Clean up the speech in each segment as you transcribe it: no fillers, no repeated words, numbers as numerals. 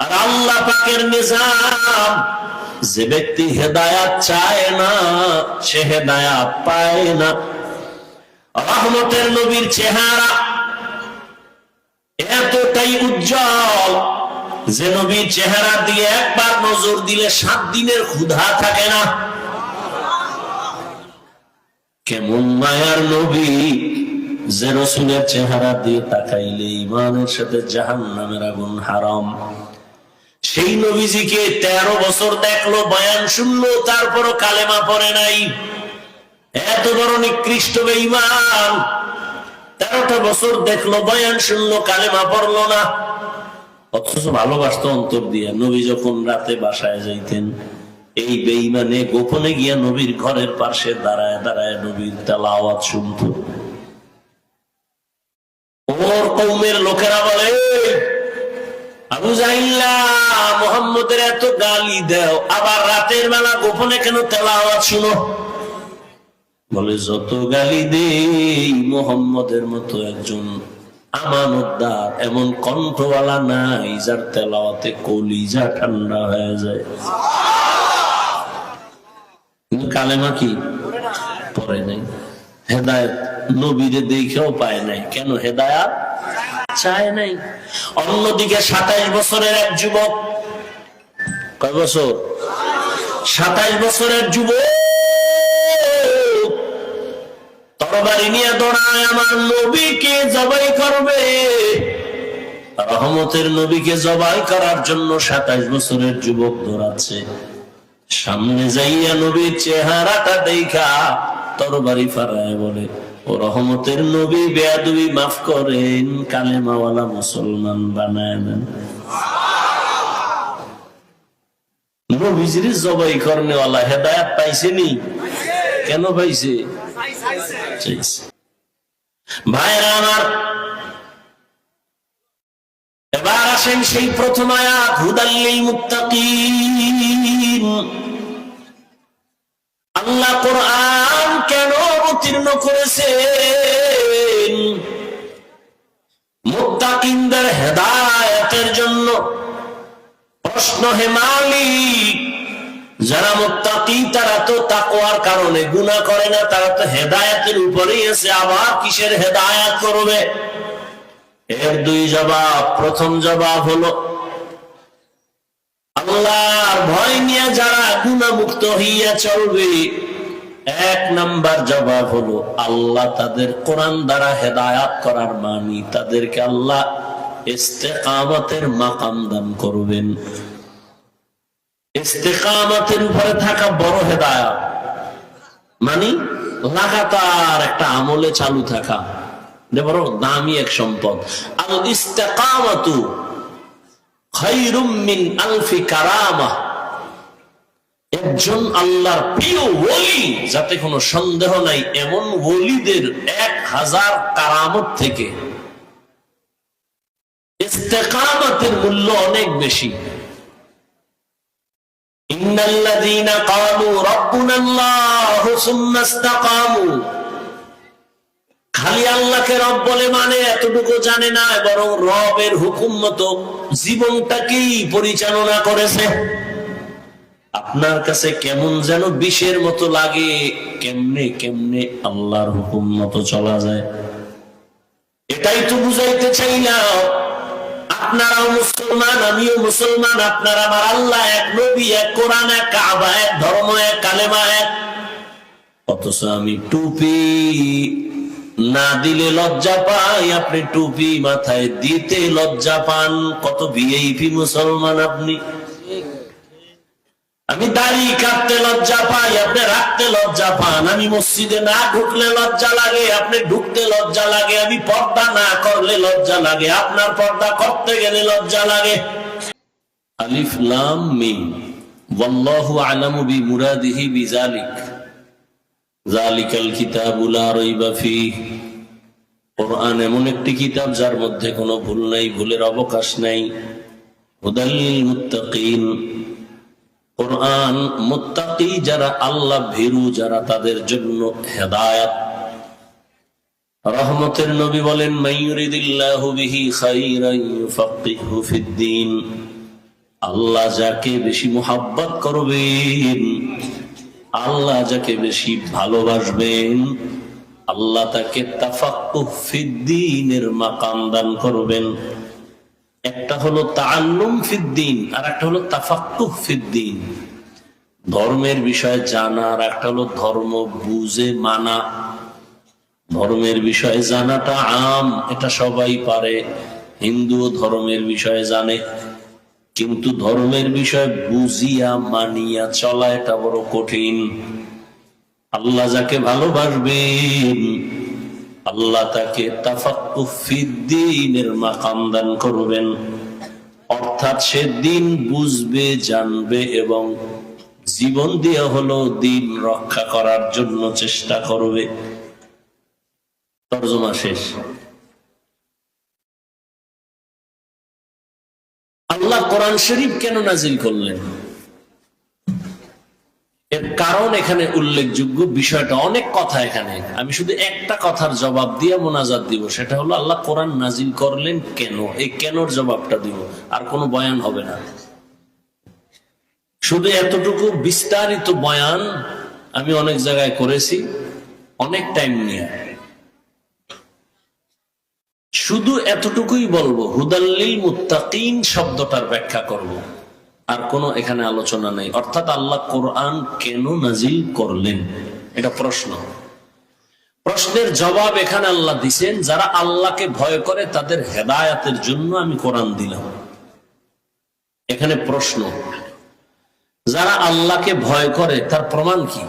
আর আল্লাহ পাকের নিজাম, যে ব্যক্তি হেদায়াত চায় না সে হেদায়াত পায় না। রহমতের নবীর চেহারা এতটাই উজ্জ্বল যে নবীর চেহারা দিয়ে একবার নজর দিলে 7 দিনের ক্ষুধা থাকে না। কেমন মায়ার নবী যে রাসূলের চেহারা দিয়ে তাকাইলে ঈমানের সাথে জাহান্নামের আগুন হারাম। সেই নবীজিকে 13 বছর দেখলো, বয়ান শুনলো, তারপরও কালেমা পড়ে নাই। এত বড় নিকৃষ্ট বেঈমান, 13টা বছর দেখলো, বয়ান শুনলো, কালেমা পড়লো না, অথচ ভালোবাসতো অন্তর দিয়ে। নবী যখন রাতে বাসায় যাইতেন, এই বেঈমানে গোপনে গিয়া নবীর ঘরের পাশে দাঁড়ায় দাঁড়ায় নবীর তেলাওয়াত শুনতো। ওর কওমের লোকেরা বলে, আবু জাহিল্লা, মুহাম্মদের এত গালি দাও, আবার রাতের বেলা গোপনে কেন তেলাওয়াত শুনো? বলে, যত গালি দেই মুহাম্মদের মতো একজন আমানতদার, এমন কণ্ঠওয়ালা নাই যার তেলাওয়াতে কলিজা ঠান্ডা হয়ে যায়। কিন্তু কালেমা কি পড়ে নাই, হেদায়েত নবীরে দেখেও পায় নাই। কেন? হেদায়েত চায় নাই। অন্যদিকে 27 বছরের এক যুবক, কয় বছর? 27 বছরের যুবক তরবারি নিয়ে দৌড়ায় আমার নবীকে জবাই করবে। রহমতের নবীকে জবাই করার জন্য 27 বছরের যুবক দৌড়াচ্ছে। সামনে যাইয়া নবীর চেহারাটা দেখা তরবারি ফারায় বলে, ও রহমতের নবী, বেয়াদবি মাফ করেন, কালেমাওয়ালা মুসলমান বানায় দেন। নবীজির জবাই করনেওয়ালা হেদায়েত পাইছেনি? কেন পাইছে? ভাইরা আমার, এবার আসেন সেই প্রথম আয়াত, হুদাল লিল মুত্তাকিন। আল্লাহ কোরআন কেন অবতীর্ণ করেছেন? মুত্তাকিনদের হেদায়েতের জন্য। প্রশ্ন, হে মালিক, যারা মুত্তাকি তারা তো তাকওয়ার কারণে গুনাহ করে না, তারা তো হেদায়েতের উপরেই আছে, আবার কিসের হেদায়েত করবে? এর 2 জবাব। প্রথম জবাব হলো, আল্লাহর ভয় নিয়ে যারা গুনাহমুক্ত হইয়া চলবে, 1 নাম্বার জবাব হলো, আল্লাহ তাদের কোরআন দ্বারা হেদায়েত করার মানি তাদেরকে আল্লাহ ইস্তেকামতের মাকাম দান করবেন। ইস্তেকামতের উপরে থাকা বড় হেদায়েত, মানে লাগাতার একটা আমলে চালু থাকা, বড় দামি এক সম্পদ। আল ইস্তেকামাতু খায়রুম মিন আলফি কারামাহ। একজন আল্লাহর প্রিয় ওলি, যাতে কোনো সন্দেহ নাই, এমন ওলিদের 1000 কারামত থেকে ইস্তেকামতের মূল্য অনেক বেশি। ইন্নাল্লাযীনা ক্বালু রাব্বুনাল্লাহু সুম্মা ইসতাকামু, খালি আল্লাহকে রব বলে মানে এতটুকু জানে না, বরং রবের হুকুম মতো জীবনটাকেই পরিচালনা করেছে। আপনার কাছে কেমন যেন বিষের মতো লাগে, কেমনে কেমনে আল্লাহর হুকুম মতো চলা যায়। এটাই তো বুঝাইতে চাইলাম। আপনারাও মুসলমান, আমিও মুসলমান, আপনার আমার আল্লাহ এক, নবী এক, কোরআন এক, কাবা এক, ধর্ম এক, কালেমা এক। অথচ আমি টুপি না দিলে লজ্জা পাই, আপনি টুপি মাথায় দিতে লজ্জা পান। কত ভিআইপি মুসলমান আপনি। আমি দাড়ি কাটতে লজ্জা পাই, আপনি রাখতে লজ্জা পান। আমি মসজিদে না ঢুকলে লজ্জা লাগে, আপনি ঢুকতে লজ্জা লাগে। আমি পর্দা না করলে লজ্জা লাগে, আপনার পর্দা করতে গেলে লজ্জা লাগে। আলিফ লাম মিম, ওয়াল্লাহু আ'লামু বিমুরাদিহি বিযালিক, যালিকাল কিতাবু লা রাইবা ফীহি। কোরআন এমন একটি কিতাব যার মধ্যে কোনো ভুল নাই, ভুলের অবকাশ নাই। হুদাল লিল মুত্তাকিন, কোরআন মুত্তাকি যারা, আল্লাহ ভীরু যারা, তাদের জন্য হেদায়েত। রহমতের নবী বলেন, মাইয়ুরিদিল্লাহু বিহি খায়রান ইউফাক্কিহু ফিদ্দীন। আল্লাহ যাকে বেশি মোহাব্বত করবেন, আল্লাহ যাকে বেশি ভালোবাসবেন, আল্লাহ তাকে তাফাক্কুহ ফিদ্দীনের মাকাম দান করবেন। একটা হলো তাআল্লুম ফিদ্দীন, আর একটা হলো তাফাক্কুহ ফিদ্দীন, ধর্মের বিষয়ে জানা, আর একটা হলো ধর্ম বুঝে মানা। ধর্মের বিষয়ে জানাটা আম, এটা সবাই পারে, হিন্দুও ধর্মের বিষয়ে জানে, কিন্তু ধর্মের বিষয় বুঝিয়া মানিয়া চলা এটা বড় কঠিন। আল্লাহ যাকে ভালোবাসবেন, আল্লাহ তাকে তাফাক্কুহ ফিদ্দীনের মাকাম দান করবেন, অর্থাৎ সে দিন বুঝবে, জানবে এবং জীবন দিয়ে হলো দিন রক্ষা করার জন্য চেষ্টা করবে। তরজমা শেষ। আল্লাহ কোরআন শরীফ কেন নাজিল করলেন, এর কারণ এখানে উল্লেখযোগ্য। বিষয়টা অনেক কথা, এখানে আমি শুধু একটা কথার জবাব দিয়ে মোনাজাত দিব, সেটা হলো আল্লাহ কোরআন নাজিল করলেন কেন। এই কেনর জবাবটা দিব, আর কোনো বয়ান হবে না। শুধু এতটুকু বিস্তারিত বয়ান আমি অনেক জায়গায় করেছি, অনেক টাইম নিয়ে। শুধু এতটুকুই বলবো, হুদাল্লিল মুত্তাকিন শব্দটার ব্যাখ্যা করব, আর কোনো এখানে আলোচনা নেই। অর্থাৎ আল্লাহ কোরআন কেন নাজিল করলেন, এটা প্রশ্ন। প্রশ্নের জবাব এখানে আল্লাহ দিছেন, যারা আল্লাহকে ভয় করে তাদের হেদায়াতের জন্য আমি কোরআন দিলাম। এখানে প্রশ্ন, যারা আল্লাহকে ভয় করে তার প্রমাণ কি?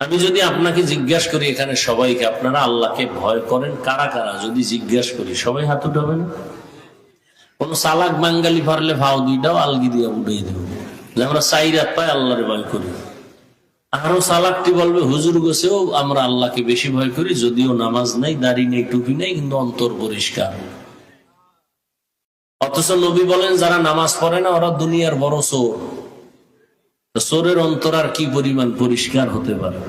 আমি যদি আপনাকে জিজ্ঞাসা করি, এখানে সবাইকে, আপনারা আল্লাহকে ভয় করেন কারা কারা, যদি জিজ্ঞাসা করি সবাই হাত উঠাবেন। কোন চালাক বাঙালি পারলে ভাও দুইটাও আলগি দিয়ে উঠে দেব যে আমরা চাই রাত পাই আল্লাহরে ভয় করি। আরো চালাকটি বলবে, হুজুর গোছেও আমরা আল্লাহকে বেশি ভয় করি, যদিও নামাজ নাই, দাড়ি নেই, টুপি নেই, কিন্তু অন্তর পরিষ্কার। অথচ নবী বলেন যারা নামাজ পড়ে না ওরা দুনিয়ার বড় চোর। চোরের অন্তর আর কি পরিমাণ পরিষ্কার হতে পারে।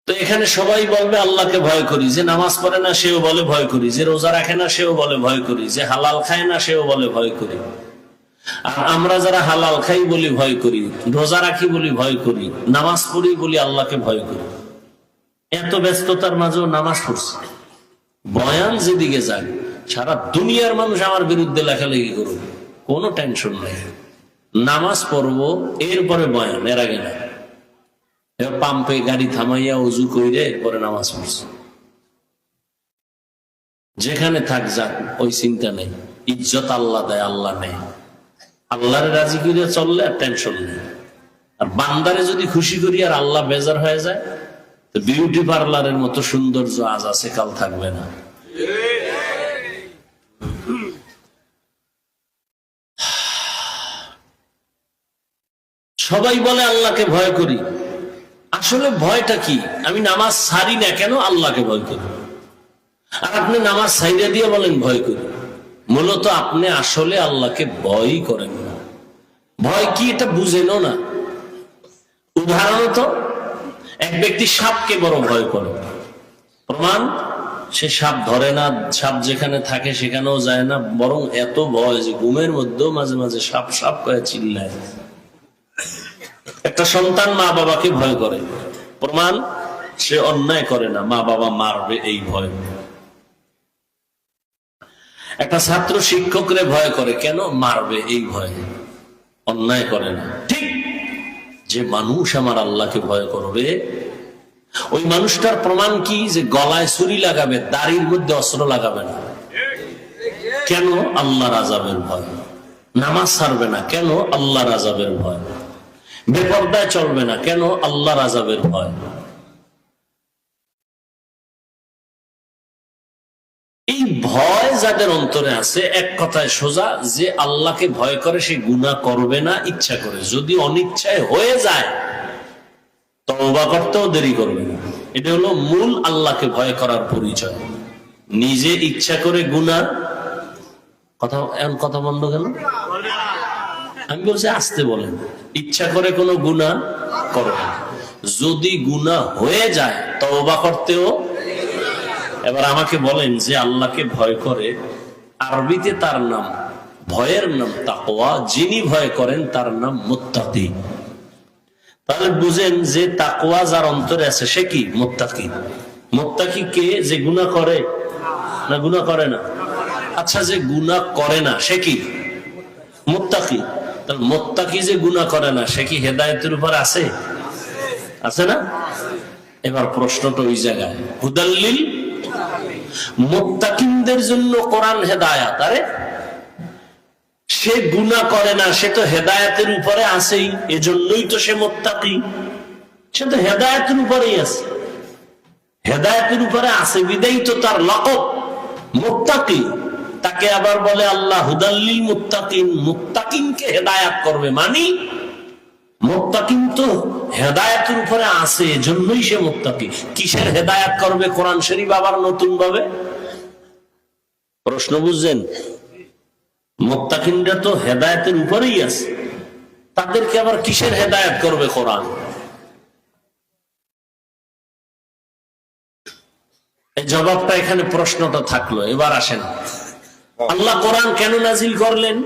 তো এখানে সবাই বলবে আল্লাহকে ভয় করি, যে নামাজ পড়ে না সেও বলে ভয় করি, যে রোজা রাখে না সেও বলে ভয় করি, যে হালাল খায় না সেও বলে ভয় করি। আর আমরা যারা হালাল খাই বলি ভয় করি, রোজা রাখি বলি ভয় করি, নামাজ পড়ি বলি আল্লাহকে ভয় করি। এত ব্যস্ততার মাঝেও নামাজ পড়ছি। বয়ান যেদিকে যায়, সারা দুনিয়ার মানুষ আমার বিরুদ্ধে লেখালেখি করুক, কোনো টেনশন নেই। নামাজ পড়বো, এরপরে বয়ান, এর আগে না। এবার পাম্পে গাড়ি থামাইয়া উজু কইরে এরপরে নামাজ পড়ছে। যেখানে থাক যাক, ওই চিন্তা নেই। ইজ্জত আল্লাহ দেয়, আল্লাহ নেই। আল্লাহরে রাজি করে চললে আর টেনশন নেই। আর বান্দারে যদি খুশি করি আর আল্লাহ বেজার হয়ে যায়, তো বিউটি পার্লারের মতো সৌন্দর্য আজ আছে, কাল থাকবে না। সবাই বলে আল্লাহকে ভয় করি, আসলে ভয়টা কি? আমি নামাজ ছাড়ি না কেন? আল্লাহকে ভয় করি। আর আপনি নামাজ ছাইড়া দিয়ে বলেন ভয় করি। মূলত আপনি আসলে আল্লাহকে ভয়ই করেন না। ভয় কি এটা বুঝেনও না। উদাহরণত এক ব্যক্তি সাপকে বড় ভয় করে, প্রমাণ সে সাপ ধরে না, সাপ যেখানে থাকে সেখানেও যায় না, বরং এত ভয় যে ঘুমের মধ্যেও মাঝে মাঝে সাপ সাপ করে চিল্লায়। একটা সন্তান মা বাবাকে ভয় করে, প্রমাণ সে অন্যায় করে না, মা বাবা মারবে এই ভয়। একটা ছাত্র শিক্ষকরে ভয় করে, কেন? মারবে এই ভয়, অন্যায় করে না। ঠিক যে মানুষ আমার আল্লাহকে ভয় করবে, ওই মানুষটার প্রমাণ কি? যে গলায় ছুরি লাগাবে, দাড়ির মধ্যে অস্ত্র লাগাবে না, কেন? আল্লাহর আযাবের ভয়। নামাজ ছাড়বে না, কেন? আল্লাহর আযাবের ভয়। বেপরদায় চলবে না, কেন? আল্লাহর আযাবের ভয়। এই ভয় যাদের অন্তরে আছে, এক কথায় সোজা, যে আল্লাহকে ভয় করে সে গুনাহ করবে না ইচ্ছা করে। যদি অনিচ্ছায় হয়ে যায়, তওবা করতেও দেরি করবে না। এটা হলো মূল আল্লাহকে ভয় করার পরিচয়। নিজে ইচ্ছা করে গুনাহ, কথা বন্ধ কেন? আমি বলছি আসতে বলেন, ইচ্ছা করে কোনো গুনাহ করবে না। যদি গুনাহ হয়ে যায় তওবা করতেও। এবার আমাকে বলেন, যে আল্লাহকে ভয় করে আরবিতে তার নাম, ভয়ের নাম তাকওয়া। যিনি ভয় করেন তার নাম মুত্তাকি। তাহলে বুঝেন যে তাকওয়া যার অন্তরে আছে সে কি মুত্তাকি। মুত্তাকি কে? যে গুনাহ করে না গুনাহ করে না? আচ্ছা, যে গুনাহ করে না সে কি মুত্তাকি। তাহলে মুত্তাকি যে গুনাহ করে না সে কি হেদায়েতের উপর আছে? আছে না? এবার প্রশ্নটা ওই জায়গায়, হুদাল্লিল মুত্তাকিনদের জন্য কোরআন হেদায়াত। আরে সে গুনাহ করে না, সে তো হেদায়েতের উপরে আছেই, এজন্যই তো সে মুত্তাকি। সে তো হেদায়েতের উপরেই আছে, হেদায়েতের উপরে আছে বিদায়ী তো তার লকব মুত্তাকি। তাকে আবার বলে আল্লাহ হুদাল্লিল মুত্তাকিন, মুত্তাকিনকে হেদায়াত করবে। মানে মুত্তাকিন তো হেদায়েতের উপরে আছে, এজন্যই সে মুত্তাকি। কিসের হেদায়াত করবে? কোরআন শরীফ আবার নতুন ভাবে। প্রশ্ন বুঝছেন? মুত্তাকিনরা তো হেদায়েতের উপরেই আছে, তাদেরকে আবার কিসের হেদায়েত করবে কোরআন? এই জবাবটা এখানে প্রশ্নটা থাকলো। এবার আসেন, আল্লাহ কোরআন কেন নাজিল করলেন?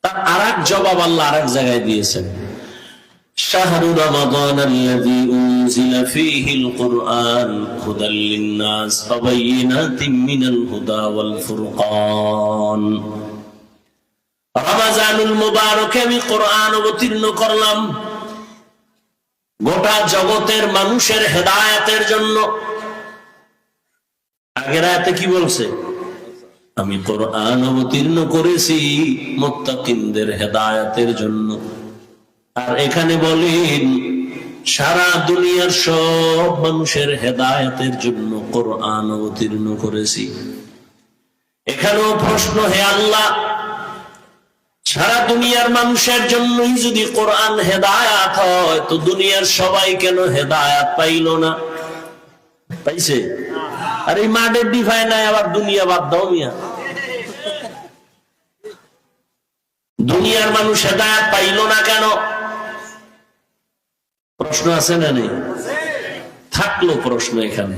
তার আরেক জবাব আল্লাহ আরেক জায়গায় দিয়েছেন। শাহরু রমাদান আল্লাযী উনজিলা ফীহিল কুরআন হুদাল লিন-নাস ওয়া বায়িনাতিন মিনাল হুদা ওয়াল ফুরকান। রমজানুল মুবারকে আমি কোরআন অবতীর্ণ করলাম গোটা জগতের মানুষের হেদায়েতের জন্য। আগের আয়াতে কি বলছে? আমি কোরআন অবতীর্ণ করেছি মুত্তাকিনদের হেদায়েতের জন্য। আর এখানে বলেন সারা দুনিয়ার সব মানুষের হেদায়েতের জন্য কোরআন অবতীর্ণ করেছি। এখানেও প্রশ্ন, হে আল্লাহ, সারা দুনিয়ার মানুষের জন্যই যদি কোরআন হেদায়াত হয় তো দুনিয়ার সবাই কেন হেদায়াত পাইল না? পাইছে? আর এই মাঠের ডিফাই নাই, আবার দুনিয়া বাদ দাও মিয়া। দুনিয়ার মানুষ হেদায়াত পাইল না কেন? প্রশ্ন আছে না নেই? থাকলো প্রশ্ন এখানে।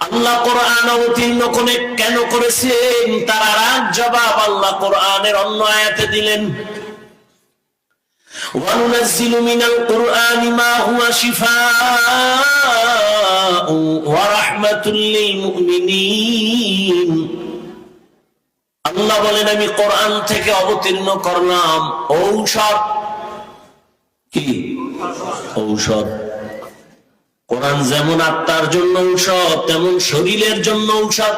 আল্লাহ কোরআন অবতীর্ণ করে কেন করেছেন তার আরেক জবাব আল্লাহ কোরআনের অন্য আয়াতে দিলেন। ওয়ানুনাজ্জিলু মিনাল কুরআনি মা হুয়া শিফাa'উ ওয়া রাহমাতুল লিল মুমিনিন। আল্লাহ বলেন আমি কোরআন থেকে অবতীর্ণ করলাম ঔষধ। কি ঔষধ? কোরআন যেমন আত্মার জন্য ঔষধ তেমন শরীরের জন্য ঔষধ।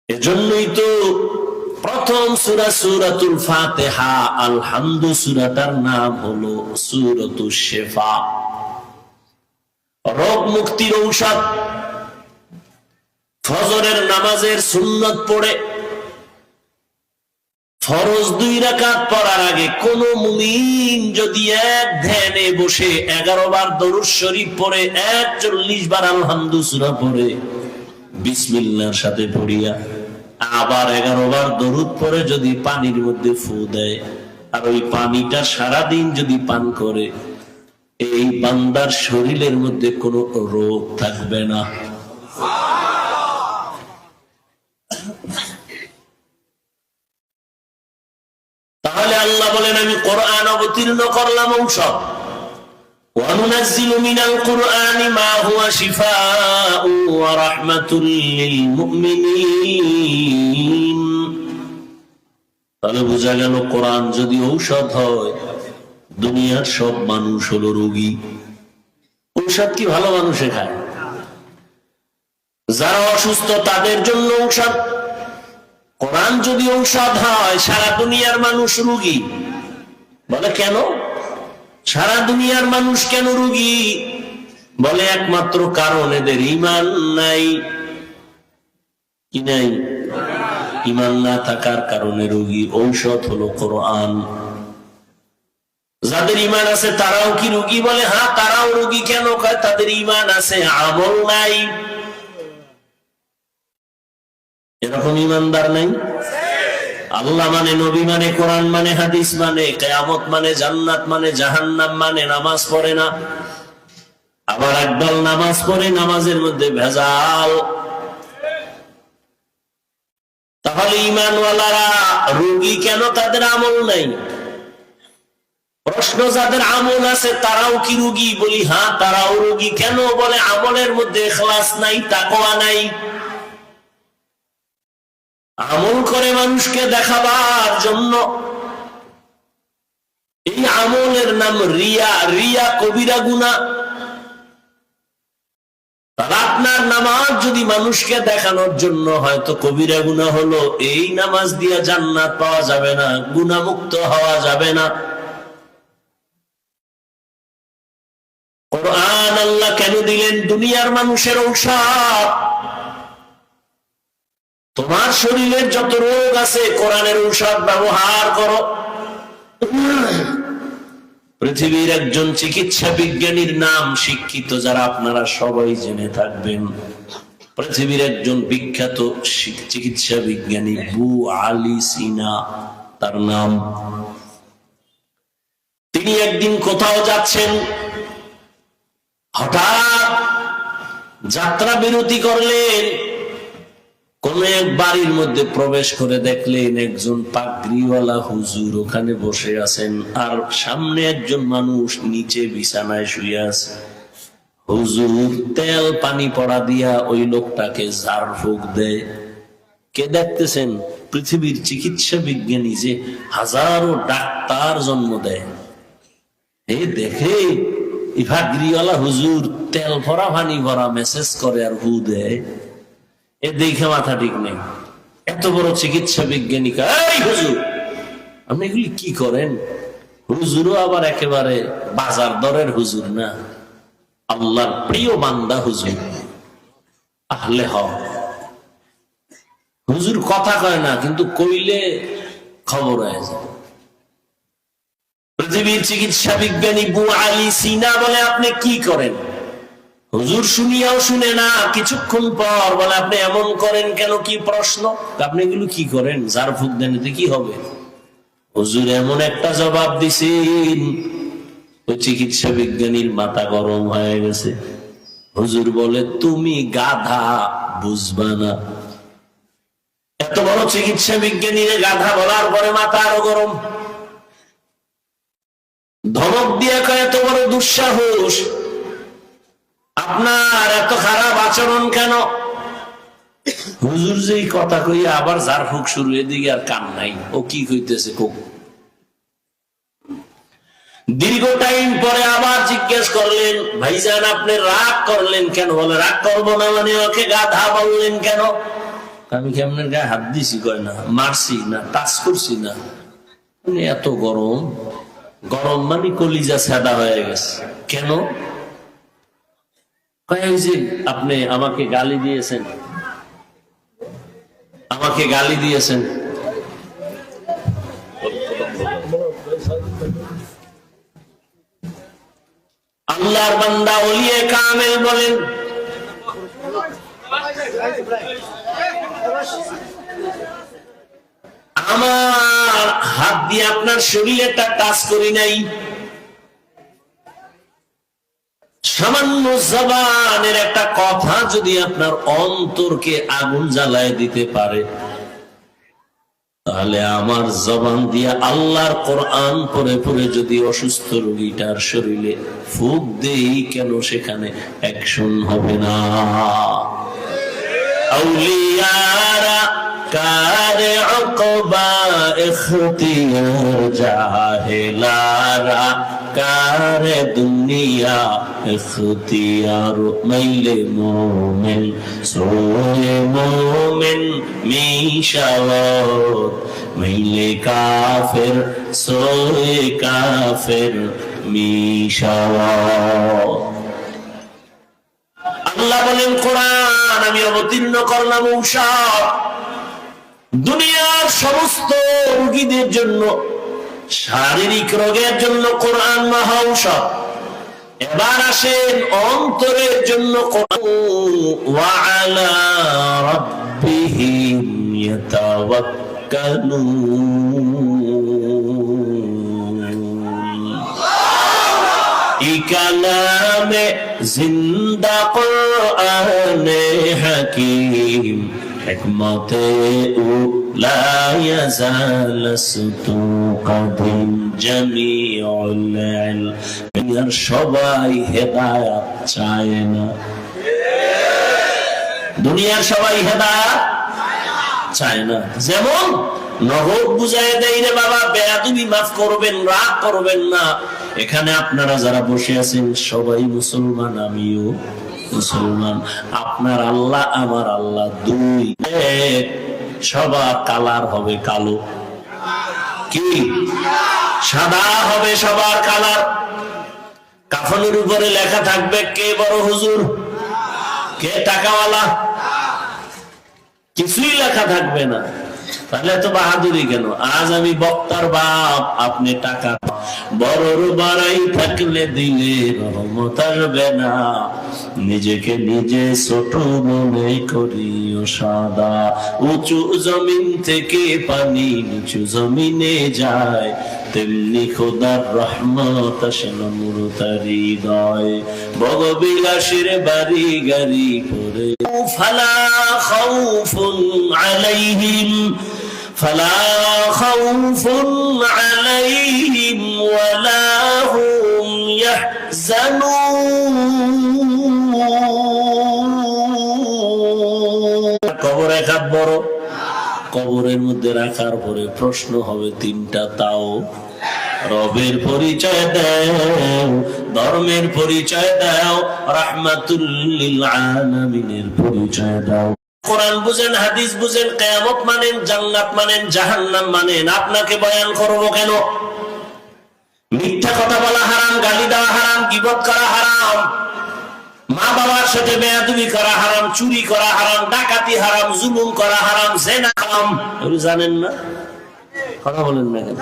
এজন্যই তো প্রথম সূরা সূরাতুল ফাতিহা আল-হামদু সূরাটার নাম হলো সূরাতুশ শিফা, রোগ মুক্তির ঔষধ। ফজরের নামাজের সুন্নত পড়ে ফরজ 2 রাকাত পড়ার আগে কোন মুমিন যদি এক ধ্যানে বসে 11 বার দরুদ শরীফ পড়ে 41 বার আলহামদু সূরা পড়ে বিসমিল্লাহর সাথে পড়িয়া আবার 11 বার দরুদ পড়ে যদি পানির মধ্যে ফু দেয় আর ওই পানিটা সারা দিন যদি পান করে, এই বান্দার শরীরের মধ্যে কোনো রোগ থাকবে না। তাহলে আল্লাহ বলেন আমি কোরআন অবতীর্ণ করলাম ঔষধ। ওয়ানুনাজ্জিলু মিনাল কুরআনি মা হুয়া শিফাa'উ ওয়া রাহমাতুল লিল মুমিনিন। তাহলে বোঝা গেল কোরআন যদি ঔষধ হয়, দুনিয়ার সব মানুষ হলো রোগী। ঔষধ কি ভালো মানুষে খায়? যারা অসুস্থ তাদের জন্য ঔষধ। কোরআন যদি ঔষধ হয়, সারা দুনিয়ার মানুষ রোগী। বলে কেন সারা দুনিয়ার মানুষ কেন রোগী? বলে একমাত্র কারণ এদের ঈমান নাই। কি নাই? ঈমান না থাকার কারণে রোগী। ঔষধ হলো কোরআন। যাদের ঈমান আছে তারাও কি রোগী? বলে হ্যাঁ, তারাও রোগী। কেন? কয় তাদের ঈমান আছে, আমল নাই। এরকম ঈমানদার নাই? আল্লাহ মানে, নবী মানে, কোরআন মানে, হাদিস মানে, কিয়ামত মানে, জান্নাত মানে, জাহান্নাম মানে, নামাজ পড়ে না। আবার একদল নামাজ পড়ে, নামাজের মধ্যে ভেজাল। তাহলে ঈমানওয়ালারা রোগী কেন? তাদের আমল নাই। প্রশ্ন, যাদের আমল আছে তারাও কি রোগী? বলি হ্যাঁ, তারাও রোগী। কেন? বলে আমলের মধ্যে ইখলাস নাই, তাকওয়া নাই। আমল করে মানুষকে দেখাবার জন্য। এই আমলের নাম রিয়া। রিয়া কবিরা গুনাহ। তাহলে আপনার নামাজ যদি মানুষকে দেখানোর জন্য হয় তো কবিরা গুনাহ হলো। এই নামাজ দিয়ে জান্নাত পাওয়া যাবে না, গুনাহমুক্ত হওয়া যাবে না। কোরআন আল্লাহ কেন দিলেন? দুনিয়ার মানুষের ঔষধ। তোমার শরীরের যত রোগ আছে কোরআনের ঔষধ ব্যবহার করো। পৃথিবীর একজন চিকিৎসা বিজ্ঞানীর নাম শিক্ষিত যারা আপনারা সবাই জেনে থাকবেন। পৃথিবীর একজন বিখ্যাত চিকিৎসা বিজ্ঞানী আবু আলী সিনা তার নাম। তিনি একদিন কোথাও যাচ্ছেন, হঠাৎ যাত্রা বিরতি করলেন। কোন এক বাড়ির মধ্যে প্রবেশ করে দেখলেন একজন পাগড়িওয়ালা হুজুর ওখানে বসে আছেন, আর সামনে একজন মানুষ নিচে বিছানায় শুয়ে আছে। হুজুর তেল পানি পড়া দিয়া ওই লোকটাকে ঝাড়ফুঁক দেয়। কে দেখতেছেন? পৃথিবীর চিকিৎসা বিজ্ঞানী যে হাজারো ডাক্তার জন্ম দেয়, এই দেখে পাগড়িওয়ালা হুজুর তেল ভরা পানি ভরা মেসেজ করে আর হু দেয়। এ দেখে মাথা ঠিক নেই। এত বড় চিকিৎসা বিজ্ঞানী, এই হুজুর আপনি এগুলি কি করেন? হুজুরও আবার একেবারে বাজার দরের হুজুর না, আল্লাহর প্রিয় বান্দা হুজুর, আহলে হক হুজুর। কথা কয় না, কিন্তু কইলে খবর হয়ে যায়। পৃথিবীর চিকিৎসা বিজ্ঞানী আবু আলী সিনা বলে, আপনি কি করেন? হুজুর শুনিয়াও শুনে না, কিছুক্ষণ পর বলে, আপনি এমন করেন কেন? কি প্রশ্ন? আপনি এগুলো কি করেন? ঝাড়ফুঁক দেন, এতে কি হবে? হুজুর এমন একটা জবাব দিছেন, ওই চিকিৎসা বিজ্ঞানীর মাথা গরম হয়ে গেছে। হুজুর বলে, তুমি গাধা, বুঝবা না। এত বড় চিকিৎসা বিজ্ঞানীর গাধা বলার পরে মাথা আরো গরম। ধমক দিয়ে কয়, এত বড় দুঃসাহস, আপনার এত খারাপ আচরণ কেন? হুজুর যেই কথা কইয়া আবার ঝাড়ফুঁক শুরু, এদিকে আর কান নাই, ও কি কইতেছে কোক। দীর্ঘ টাইম পরে আবার জিজ্ঞেস করলেন, ভাইজান আপনি রাগ করলেন কেন? বলে, রাগ করবো না মানে ওকে গাধা বললেন কেন? আমি কি আপনার গায়ে হাত দিছি? কয় না, মারছি না, টাচ করছি না। এত গরম, গরম মানে কলিজা সাদা হয়ে গেছে। কেন? আপনি আমাকে গালি দিয়েছেন, আমাকে গালি দিয়েছেন। আল্লাহর বান্দা ওলিয়ে কামেল বলেন, আমার হাত দিয়ে আপনার শরীরটা টাচ করি নাই। সামান্য জবানের একটা কথা যদি আপনার অন্তরকে আগুন জ্বালায় দিতে পারে, তাহলে আমার জবান দিয়ে আল্লাহর কোরআন পড়ে পড়ে যদি অসুস্থ রোগীটার শরীরে ফুঁক দেই, কেন সেখানে অ্যাকশন হবে না? আউলিয়ারা কারে উকবা ইখতিয়ার, জাহেলারা কারে দুনিয়া ইখতিয়ার। মাইলে মোমেন সোয়ে মোমেন মিশাওয়াত, মাইলে কাফের সোয়ে কাফের মিশাওয়াত। আল্লাহ বলেন, কোরআন আমি অবতীর্ণ করলাম ঔষধ দুনিয়ার সমস্ত রোগীদের জন্য, শারীরিক রোগের জন্য কোরআন মহা ঔষধ। এবার আসেন অন্তরের জন্য কোরআন। ওয়া আলা রাব্বিহিম ইয়াতাওয়াক্কালুন। ই কালামে জিন্দা কোরআনে হাকিম, হিকমতে ও লা ইয়াজালাসতু কাদিম জামিউল ইলম। সবাই হেদায়েত চায় না, দুনিয়ার সবাই হেদায়েত চায় না। যেমন নহর বুঝাই দেয় রে বাবা, বেয়াদবি মাফ করবেন, রাগ করবেন না। এখানে আপনারা যারা বসে আছেন সবাই মুসলমান, আমিও মুসলমান। আপনার আল্লাহ আমার আল্লাহ দুই, সবার কালার হবে কালো, কি সাদা হবে সবার কালার। কাফনের উপরে লেখা থাকবে কে বড় হুজুর, কে টাকাওয়ালা, কিছুই লেখা থাকবে না। তাহলে তো বাহাদুরি কেন? আজ আমি বক্তার বাপ, আপনি টাকা। বড়র বাড়াই থাকলে দিলে রহমত আসবে না, নিজেকে নিজে ছোট মনে করিও সাদা। উঁচু জমিন থেকে পানি নিচু জমিনে যায়, তেমনি খোদার রহমত আসে নমর তার হৃদয়। ভোগবিলাসের বাড়ি গাড়ি পরে ফালা খাউফুন আলাইহিম, ফালা খাউফুন আলাইহিম ওয়ালা হুম ইয়াহজানুন। কবর একাত বড়, কবরের মধ্যে রাখার পরে প্রশ্ন হবে তিনটা, তাও রবের পরিচয় দাও, ধর্মের পরিচয় দাও, রাহমাতুল লিল আলামিনের পরিচয় দাও। কোরআন বুঝেন, হাদিস বুঝেন, কিয়ামত মানেন, জান্নাত মানেন, জাহান্নাম মানেন, আপনাকে বয়ান করব কেন? মিথ্যা কথা বলা হারাম, গালি দেওয়া হারাম, গীবত করা হারাম, মা বাবার সাথে বেয়াদবি করা হারাম, চুরি করা হারাম, ডাকাতি হারাম, জুলুম করা হারাম, জিনা হারাম। এগুলো জানেন না? কথা বলেন না কেন?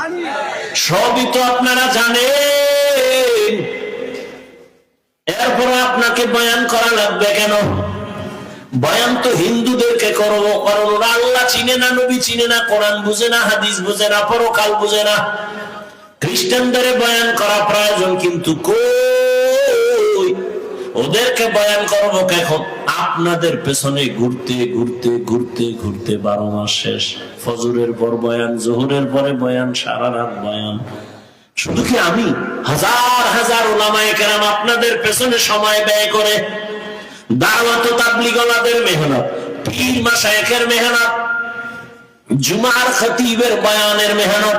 সবই তো আপনারা জানেন, এরপরে আপনাকে বয়ান করা লাগবে কেন? বয়ান তো হিন্দুদেরকে করবো, কারণ ওরা আল্লাহ চিনে না, নবী চিনে না, কোরআন বুঝে না, হাদিস বুঝে না, পরকাল বুঝে না। খ্রিস্টানদের বয়ান করা প্রয়োজন, কিন্তু কই ওদেরকে বয়ান করবো কখন? আপনাদের পেছনে ঘুরতে ঘুরতে ঘুরতে ঘুরতে 12 মাস শেষ। ফজরের পর বয়ান, জোহরের পরে বয়ান, সারা রাত বয়ান। শুধু কি আমি, হাজার হাজার উলামায়ে কেরাম আপনাদের পেছনে সময় ব্যয় করে। দাওয়াত ও তাবলীগওয়ালাদের মেহনত, পীর মাশায়েখের মেহনত, জুমার খতিবের বয়ানের মেহনত,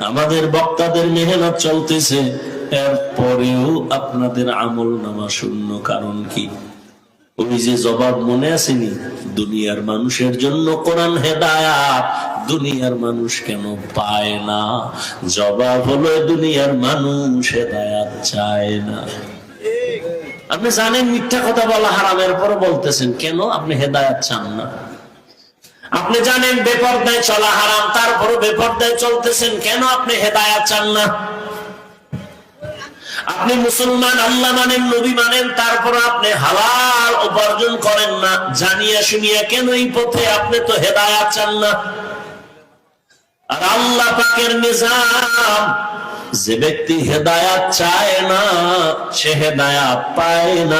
আমাদের বক্তাদের মেহনত চলতেছে। এরপরেও আপনাদের আমল নামা শূন্য। কারণ কি? ওই যে জবাব মনে আসেনি, দুনিয়ার মানুষের জন্য কোরআন হেদায়াত, দুনিয়ার মানুষ কেন পায় না? জবাব হলো দুনিয়ার মানুষ হেদায়াত চায় না। আপনি জানেন মিথ্যা কথা বলা হারামের পর বলতেছেন কেন? আপনি হেদায়াত চান না। আপনি জানেন বেপরদায় চলা হারাম, তারপরও বেপরদায় চলতেছেন কেন? আপনি হেদায়াত চান না। আপনি মুসলমান, আল্লাহ মানেন, নবী মানেন, তারপর আপনি হালাল উপার্জন করেন না, জানিয়া শুনিয়া কেন এই পথে? আপনি তো হেদায়াত চান না। আর আল্লাহ পাকের নিজাম, যে ব্যক্তি হেদায়াত চায় না সে হেদায়াত পায় না।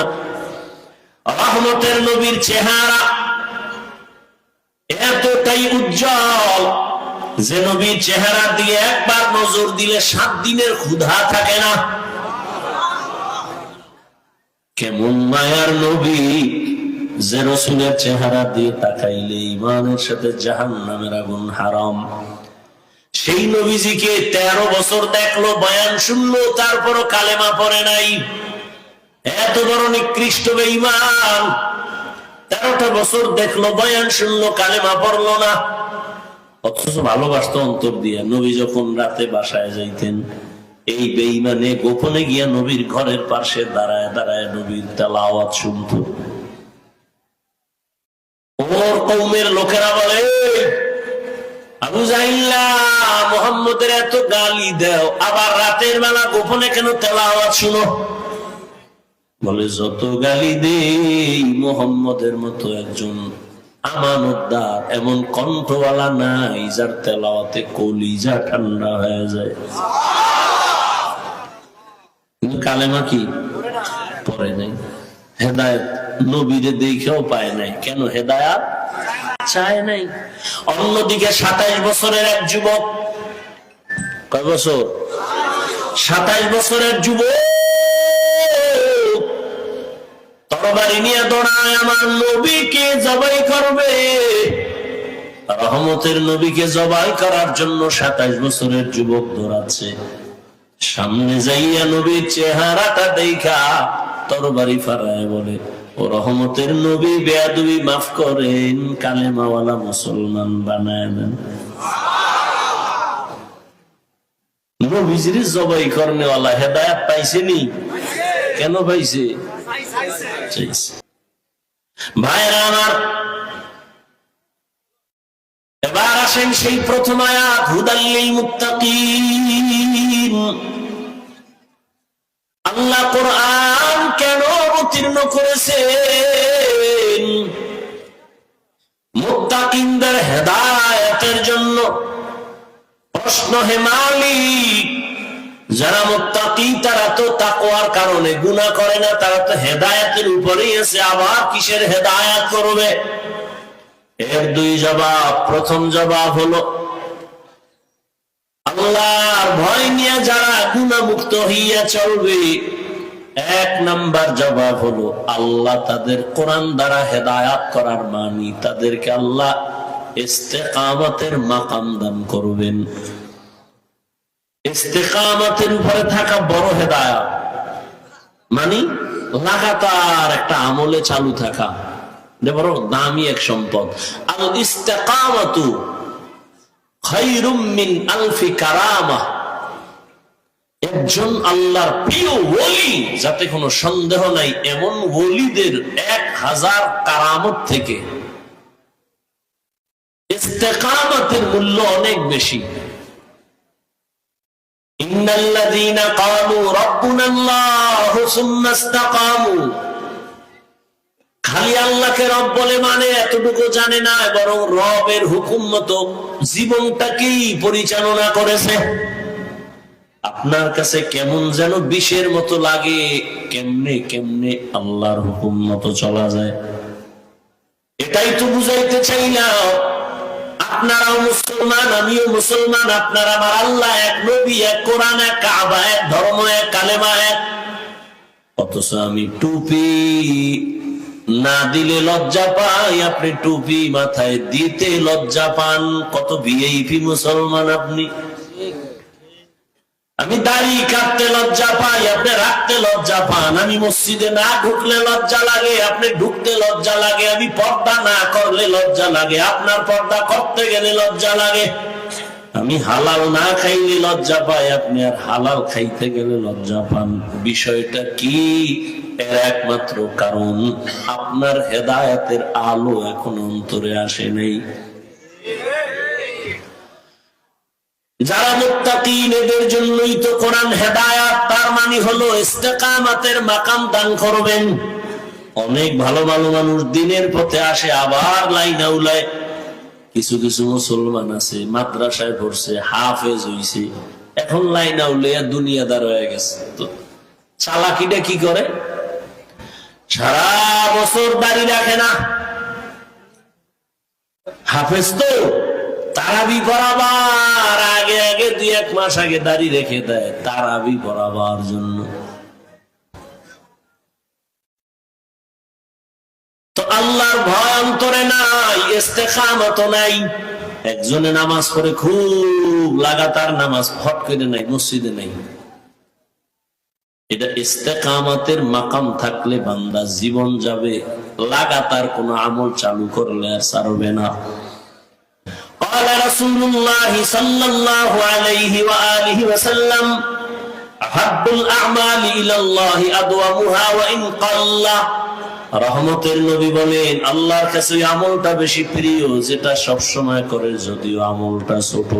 রহমতের নবীর চেহারা এতটাই উজ্জ্বল যে নবীর চেহারা দিয়ে একবার নজর দিলে 7 দিনের ক্ষুধা থাকে না। কেমন মায়ার নবী যে রাসূলের চেহারা দিয়ে তাকাইলে ঈমানের সাথে জাহান্নামের আগুন হারাম। সেই নবীজিকে 13 বছর দেখলো, বয়ান শুনলো, তারপরও কালেমা পড়ে নাই। এত বড় নিকৃষ্ট বেঈমান, 13টা বছর দেখলো, বয়ান শুনলো, কালেমা পড়লো না, অথচ ভালোবাসতো অন্তর দিয়ে। নবী যখন রাতে বাসায় যাইতেন, এই বেঈমানে গোপনে গিয়া নবীর ঘরের পাশে দাঁড়ায় দাঁড়ায় নবীর তেলাওয়াত শুনতো। ওর কওমের লোকেরা বলে, আবু জাহিল্লা, মুহাম্মদের এত গালি দাও, আবার রাতের বেলা গোপনে কেন তেলাওয়াত শুনো? বলে, যত গালি দেই মুহাম্মদের মতো একজন আমানতদার, এমন কণ্ঠওয়ালা নাই যার তেলাওয়াতে কলিজা ঠান্ডা হয়ে যায়। কিন্তু কালেমা কি পড়ে নাই, হেদায়েত নবীরে দেখেও পায় নাই। কেন? হেদায়েত চায় নাই। অন্যদিকে 27 বছরের এক যুবক, কয় বছর? 27 বছরের যুবক তরবারি নিয়ে দৌড়ায় আমার নবীকে জবাই করবে। রহমতের নবীকে জবাই করার জন্য 27 বছরের যুবক দৌড়াচ্ছে। সামনে যাইয়া নবীর চেহারাটা দেখা তরবারি ফারায় বলে, ও রহমতের নবী, বেয়াদবি মাফ করেন, কালেমাওয়ালা মুসলমান বানায় দেন। নবীজির জবাই করনেওয়ালা হেদায়েত পাইছেনি? কেন পাইছে? ভাইরা আমার, এবার আসেন সেই প্রথম আয়াত, হুদাল্লিল মুত্তাকিন। আল্লাহ কোরআন কেন অবতীর্ণ করেছেন? মুত্তাকিনদের হেদায়েতের জন্য। প্রশ্ন, হে মালিক, যারা মুত্তাকি তারা তো তাকওয়ার কারণে গুনাহ করে না, তারা তো হেদায়েতের উপরেই আছে, আবার কিসের হেদায়েত করবে? এর দুই জবাব। প্রথম জবাব হলো, আল্লাহর ভয় নিয়ে যারা গুনাহ মুক্ত হইয়া চলবে, এক নাম্বার জবাব হলো আল্লাহ তাদের কোরআন দ্বারা হেদায়েত করার মানি তাদেরকে আল্লাহ ইস্তেকামতের মাকাম দান করবেন। ইস্তেকামতের উপরে থাকা বড় হেদায়েত, মানে লাগাতার একটা আমলে চালু থাকা, বড় দামি এক সম্পদ। আল ইস্তেকামাতু খায়রুম মিন আলফি কারামাহ। একজন আল্লাহর প্রিয় ওলি, যাতে কোনো সন্দেহ নাই, এমন ওলিদের 1000 কারামত থেকে ইস্তেকামতের মূল্য অনেক বেশি। ইন্নাল্লাযীনা ক্বালু রাব্বুনাল্লাহু সুম্মা ইসতাকামু, খালি আল্লাহকে রব বলে মানে এতটুকু জানে না, বরং রবের হুকুম মতো জীবনটাকেই পরিচালনা করেছে। আপনার কাছে কেমন যেন বিষের মতো লাগে, কেমনে কেমনে আল্লাহর হুকুম মতো চলা যায়। এটাই তো বুঝাইতে চাইলাম। আপনারাও মুসলমান, আমিও মুসলমান, আপনার আমার আল্লাহ এক, নবী এক, কোরআন এক, কাবা এক, ধর্ম এক, কালেমা এক। অথচ আমি টুপি না দিলে লজ্জা পাই, আপনি টুপি মাথায় দিতে লজ্জা পান। কত ভিআইপি মুসলমান আপনি। আমি দাড়ি কাটতে লজ্জা পাই, আপনি রাখতে লজ্জা পান। আমি মসজিদে না ঢুকলে লজ্জা লাগে, আপনি ঢুকতে লজ্জা লাগে। আমি পর্দা না করলে লজ্জা লাগে, আপনার পর্দা করতে গেলে লজ্জা লাগে। আমি হালাল না খাইলে লজ্জা পাই, আপনি আর হালাল খাইতে গেলে লজ্জা পান। বিষয়টা কি? এর একমাত্র কারণ আপনার হেদায়েতের আলো এখন অন্তরে আসে নাই। যারা মুত্তাকিন, এদের জন্যই তো কোরআন হেদায়েত, তার মানে হলো ইস্তেকামতের মাকাম দান করবেন। অনেক ভালো ভালো মানুষ দিনের পথে আসে, আবার লাইন আউলায়। কিছু কিছু মুসলমান আছে মাদ্রাসায় পড়ছে, হাফেজ হইছে, এখন লাইন আউলাইয়া দুনিয়াদার হয়ে গেছে। তো চালাকিটা কি করে? সারা বছর দাড়ি রাখে না, হাফেজ তো তারাবি পড়াবার আগে আগে 2-1 মাস আগে দাড়ি রেখে দেয় তারাবি পড়াবার জন্য। তো আল্লাহর ভয় অন্তরে নাই, ইস্তেকামত নাই। একজনে নামাজ পড়ে খুব লাগাতার নামাজ, ফট করে নাই, মসজিদে নাই। এটা ইস্তেকামতের মাকাম থাকলে বান্দা জীবন যাবে, লাগাতার কোন আমল চালু করলে আর ছাড়বে না। قال رسول الله صلى الله عليه وآله وسلم أحب الأعمال إلى الله أدومها وإن قل। রহমতের নবী বলেন, আল্লাহর কাছে আমলটা বেশি প্রিয় যেটা সব সময় করে, যদিও আমলটা ছোট।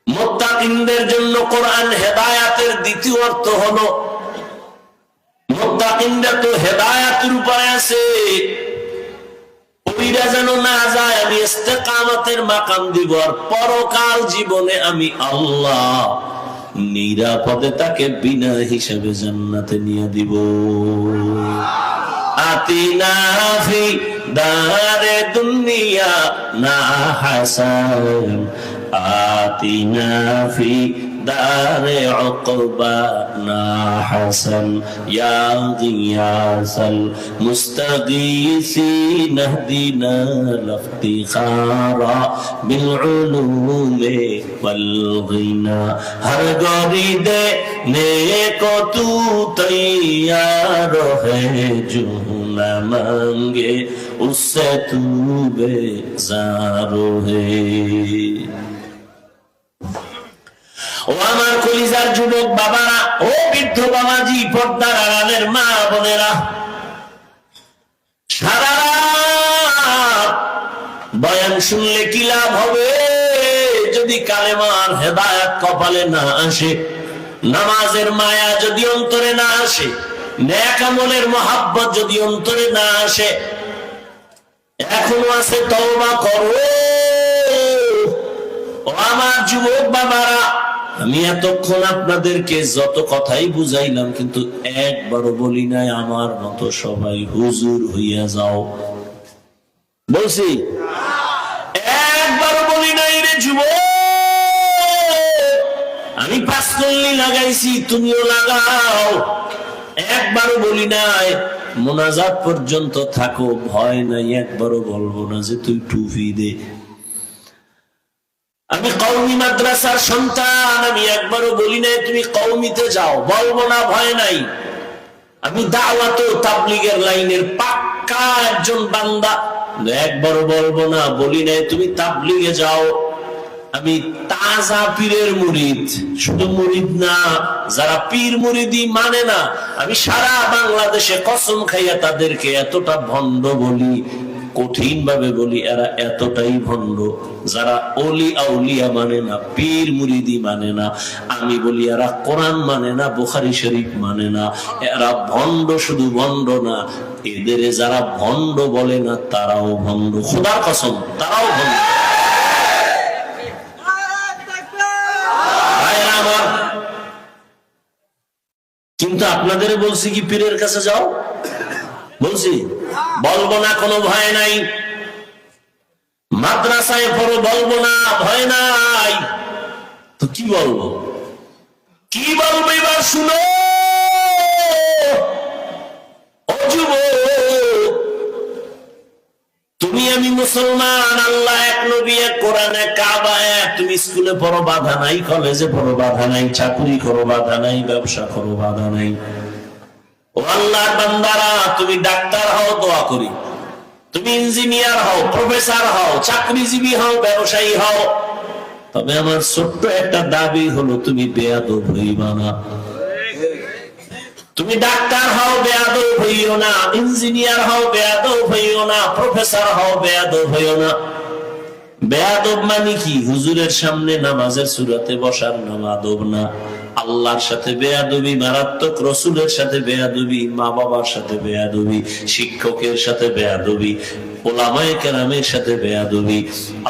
মুত্তাকিনদের জন্য কোরআন হেদায়েতের দ্বিতীয় অর্থ হলো, মুত্তাকিনরা তো হেদায়েতের উপরে আছে, ওইরা যেন না যায় আমি ইস্তেকামতের মাকাম দিব, আর পরকাল জীবনে আমি আল্লাহ নিরাপদে তাকে বিনা হিসাবে জান্নাতে নিয়ে দিব। আতিনা ফি দারে দুনিয়া না হাসান আতিনা ফি দারে উকবা না হাসান ইয়া গিয়াসাল মুস্তাগীসিন ইহদিনা লিফতিখারা বিল উলুমি ওয়াল গিনা হর গরিদে নেকো তু তৈয়ার है जो न मांगे उससे तू बेजारो है। ও আমার কলিজার যুবক বাবারা, ও বৃদ্ধ বাবাজি, পর্দার আড়ালের মা বোনেরা, সারা রাত বয়ান শুনলে কি লাভ হবে যদি কালেমার হেদায়েত কপালে না আসে, নামাজের মায়া যদি অন্তরে না আসে, নেক আমলের মহাব্বত যদি অন্তরে না আসে। এখনো আছে তওবা করো। ও আমার যুবক বাবারা, আমি এতক্ষণ আপনাদেরকে যত কথাই বুঝাইলাম কিন্তু একবারও বলি নাই আমার মতো সবাই হুজুর হইয়া যাও। বলছি? একবারও বলি নাই রে যুবক। আমি 5 কল্লি লাগাইছি, তুমিও লাগাও। একবারও বলি নাই মোনাজাত পর্যন্ত থাকো, ভয় নাই। একবারও বলবো না যে তুই টুপি দে। আমি কওমি মাদ্রাসার সন্তান, আমি একবারও বলি নাই তুমি কওমিতে যাও, বলবো না, ভয় নাই। আমি দাওয়াত ও তাবলীগের লাইনের পাক্কা একজন বান্দা, একবারও বলবো না, বলি নাই তুমি তাবলীগে যাও। আমি তাজা পীরের মুরিদ, শুধু মুরিদ না, যারা পীর মুরিদি মানে না, আমি সারা বাংলাদেশে কসম খাইয়া তাদেরকে এতটা ভণ্ড বলি, কঠিন ভাবে বলি, এরা এতটাই ভণ্ড। যারা ওলি আউলিয়া মানে না, পীর মুরিদি মানে না, আমি বলি এরা কোরআন মানে না, বুখারী শরীফ মানে না, এরা ভণ্ড। শুধু ভণ্ড না, এদের যারা ভণ্ড বলে না তারাও ভণ্ড, খোদার কসম তারাও ভণ্ড। কিন্তু আপনাদের বলছি কি পীরের কাছে যাও? বলছি? বলবো না, কোনো ভয় নাই। মাদ্রাসায় পড়ো, বলবো না, ভয় নাই। তো কি বলবো? কি বলবো এবার শুনো। ও যুবক, তুমি আমি মুসলমান, আল্লাহ এক, নবী এক, কোরআন এক, কাবা এক। তুমি স্কুলে পড়ো, বাধা নাই। কলেজে পড়ো, বাধা নাই। চাকরি করো, বাধা নাই। ব্যবসা করো, বাধা নাই। ও আল্লাহর বান্দারা, তুমি ডাক্তার হও, দোয়া করি। তুমি ইঞ্জিনিয়ার হও, প্রফেসর হও, চাকরিজীবী হও, ব্যবসায়ী হও, তবে আমার ছোট্ট একটা দাবি হলো তুমি বেয়াদব হইবা না। তুমি ডাক্তার হও, বেয়াদব হইও না। ইঞ্জিনিয়ার হও, বেয়াদব হইও না। প্রফেসর হও, বেয়াদব হইও না। বেয়াদব মানে কি? হুজুরের সামনে নামাজের সূরাতে বসার নাম আদব না। আল্লাহর সাথে বেয়াদবি মারাত্মক, রসুলের সাথে বেয়াদবি, মা বাবার সাথে বেয়াদবি, শিক্ষকের সাথে বেয়াদবি, ওলামায়ে কেরামের সাথে বেয়াদবি।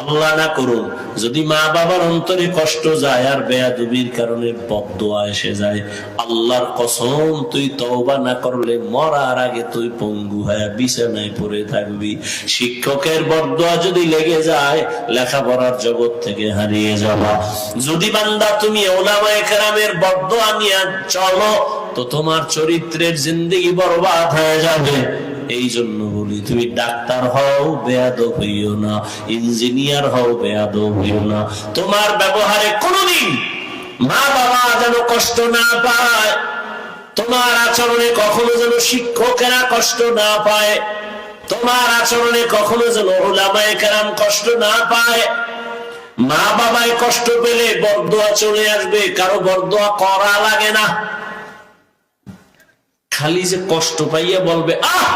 আল্লাহ না করুন যদি মা বাবার অন্তরে কষ্ট যায় আর বেয়াদবির কারণে বদদোয়া এসে যায়, আল্লাহর কসম তুই তওবা না করলে মরার আগে তুই পঙ্গু হয়ে বিছানায় পড়ে থাকবি। শিক্ষকের বদদোয়া যদি লেগে যায়, লেখাপড়ার জগৎ থেকে হারিয়ে যাবা। যদি বান্দা তুমি ওলামায়ে কেরামের বদদোয়া নিয়ে চলো, তো তোমার চরিত্রের জিন্দেগি বরবাদ হয়ে যাবে। এই জন্য বলি, তুমি ডাক্তার হও, বেয়াদব হইও না। ইঞ্জিনিয়ার হও, বেয়াদব হইও না। তোমার ব্যবহারে কোনোদিন মা বাবা যেন কষ্ট না পায়, তোমার আচরণে কখনো যেন শিক্ষকেরা কষ্ট না পায়, তোমার আচরণে কখনো যেন উলামায়ে কেরাম কষ্ট না পায়। মা বাবায় কষ্ট পেলে বরদোয়া চলে আসবে, কারো বরদোয়া করা লাগে না। খালি যে কষ্ট পাইয়া বলবে, আহ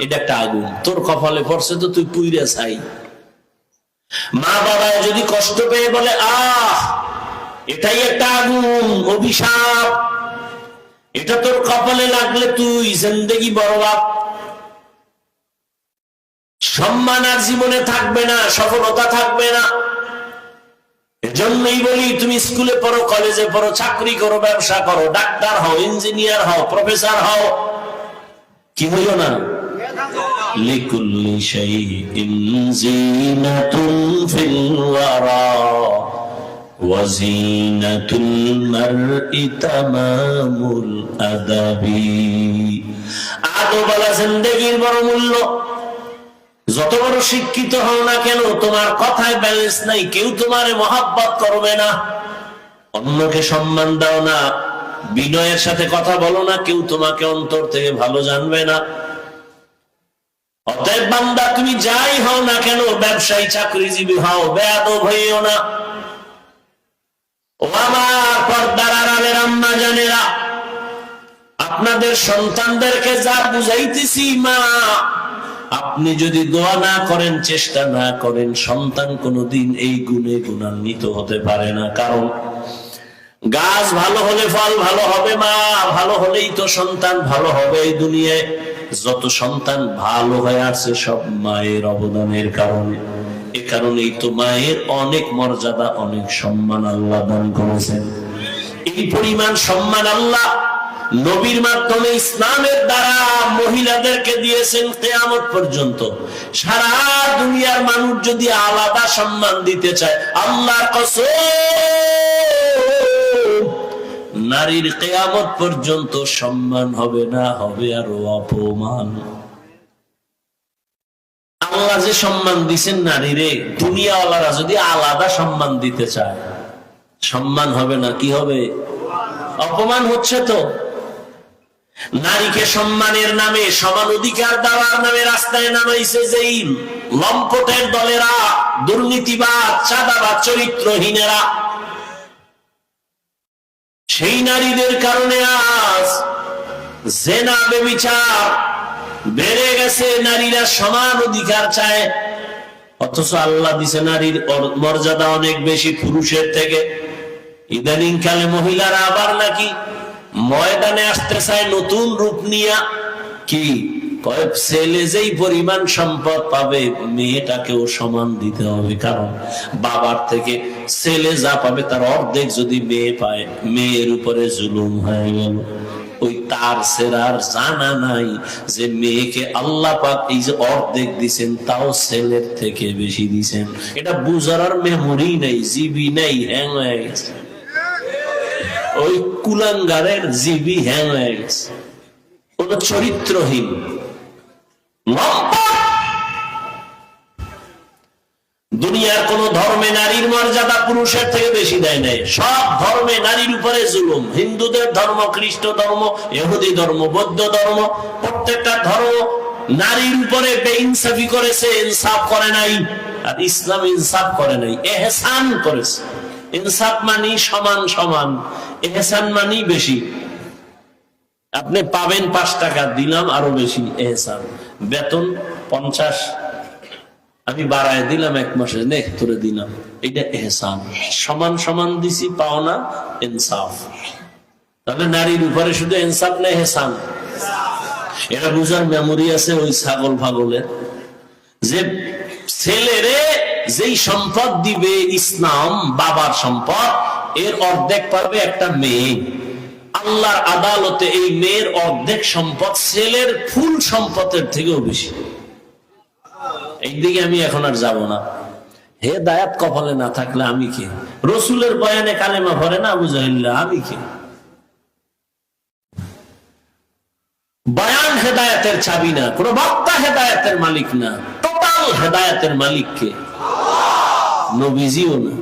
এটা একটা আগুন তোর কপালে পড়ছে, তো তুই পুইরা ছাই। মা বাবায় যদি কষ্ট পেয়ে বলে, আহ এটাই একটা আগুন, অভিশাপ, এটা তোর কপালে লাগলে তুই জিন্দেগি বরবাদ। সম্মান আর জীবনে থাকবে না, সফলতা থাকবে না। এজন্যই বলি, তুমি স্কুলে পড়ো, কলেজে পড়ো, চাকরি করো, ব্যবসা করো, ডাক্তার হও, ইঞ্জিনিয়ার হও, প্রফেসর হও, কি হইও না, লিকুল্লি শাইইন যিনাতুন ফিল ওয়ারা ওয়া যিনাতুল মারই তামামুল আদাবি। আদবওয়ালা জিন্দেগির বড় মূল্য। যত বড় শিক্ষিত হও না কেন, তোমার কথায় ব্যালেন্স নাই, কেউ তোমারে মহব্বত করবে না। অন্যকে সম্মান দাও না, বিনয়ের সাথে কথা বলো না, কেউ তোমাকে অন্তর থেকে ভালো জানবে না। অতএব বান্দা, তুমি যাই হও না কেন, ব্যবসায়ী চাকরিজীবী হও, বেয়াদব হইও না। ও আমার পর্দার আড়ালের আম্মা জানেরা, আপনাদের সন্তানদেরকে যা বুঝাইতেছি, মা আপনি যদি দোয়া না করেন, চেষ্টা না করেন, সন্তান কোনোদিন এই গুণে গুণান্বিত হতে পারে না। কারণ গাছ ভালো হলে ফল ভালো হবে, মা ভালো হলেই তো সন্তান ভালো হবে। এই দুনিয়ায় যত সন্তান ভালো হয়ে আসছে, সব মায়ের অবদানের কারণে। এ কারণেই তো মায়ের অনেক মর্যাদা, অনেক সম্মান আল্লাহ দান করেছেন। এই পরিমাণ সম্মান আল্লাহ নবীর মাধ্যমে, ইসলামের দ্বারা মহিলাদেরকে দিয়েছেন কিয়ামত পর্যন্ত। সারা দুনিয়ার মানুষ যদি আলাদা সম্মান দিতে চায়, আল্লাহর কসম, নারীর কিয়ামত পর্যন্ত সম্মান হবে না, হবে আরো অপমান। আল্লাহ যে সম্মান দিচ্ছেন নারীরে, দুনিয়াওয়ালারা যদি আলাদা সম্মান দিতে চায়, সম্মান হবে না, কি হবে? অপমান হচ্ছে তো। নারীকে সম্মানের নামে, সমান অধিকার দেওয়ার নামে রাস্তায় নামাইছে যেই লম্পটের দলেরা, দুর্নীতিবাদ, চাঁদাবাদ, চরিত্রহীনেরা, সেই নারীদের কারণে আজ জেনা, ব্যভিচার বেড়ে গেছে। নারীরা সমান অধিকার চায়, অথচ আল্লাহ দিছে নারীর মর্যাদা অনেক বেশি পুরুষের থেকে। ইদানিং কালে মহিলারা আবার নাকি ময়দানে আসতে চায় নতুন রূপ নিয়া। কি ছেলে যেই পরিমাণ সম্পদ পাবে, মেয়েটাকেও সমান দিতে হবে। কারণ বাবার থেকে ছেলে যা পাবে তার অর্ধেক যদি মেয়ে পায়, মেয়ের উপরে জুলুম হয়ে গেল। ওই তার সেরার জানা নাই যে মেয়েকে আল্লাহ পাক এই যে অর্ধেক দিছেন, তাও ছেলের থেকে বেশি দিছেন। এটা বুঝার আর মেমোরি নেই, জিবি নেই, হ্যাং হয়ে গেছে। ওই কুলাঙ্গারের জিবি হ্যাং হয়ে গেছে, কোন চরিত্রহীন। দুনিয়ার কোন ধর্মে নারীর মর্যাদা পুরুষের থেকে বেশি দেয় নাই। সব ধর্মে নারীর উপরে জুলুম। হিন্দুদের ধর্ম, খ্রিস্ট ধর্ম, ইহুদি ধর্ম, বৌদ্ধ ধর্ম, প্রত্যেকটা ধর্ম নারীর উপরে বেইনসাফি করেছে, ইনসাফ করে নাই। আর ইসলাম ইনসাফ করে নাই, এহসান করেছে। ইনসাফ মানি সমান সমান, এহসান মানি বেশি। আপনি পাবেন 5 টাকা, দিলাম আরো বেশি এহসান। বেতন 50, আমি বাড়ায় দিলাম 1 মাসে, নে তোরে দিলাম, এটা এহসান। সমান সমান দিছি, পাওনা ইনসাফ। তাহলে নারীর উপরে শুধু ইনসাফ না এহসান? এটা বুঝার মেমোরি আছে ওই ছাগল ফাগলের, যে ছেলেরে যেই সম্পদ দিবে ইসলাম, বাবার সম্পদ, এর অর্ধেক পাবে একটা মেয়ে। আল্লাহর আদালতে এই মেয়ের অর্ধেক সম্পদ ছেলের ফুল সম্পদের থেকেও বেশি। এইদিকে আমি এখন আর যাব না। হেদায়াত কপালে না থাকলে আমি কে? রসুলের বয়ানে কালেমা ভরে না আবু জাহিল্লা, আমি কে? বয়ান হেদায়াতের চাবি না, কোন বক্তা হেদায়াতের মালিক না। টোটাল হেদায়াতের মালিক কে? নবীজিও না।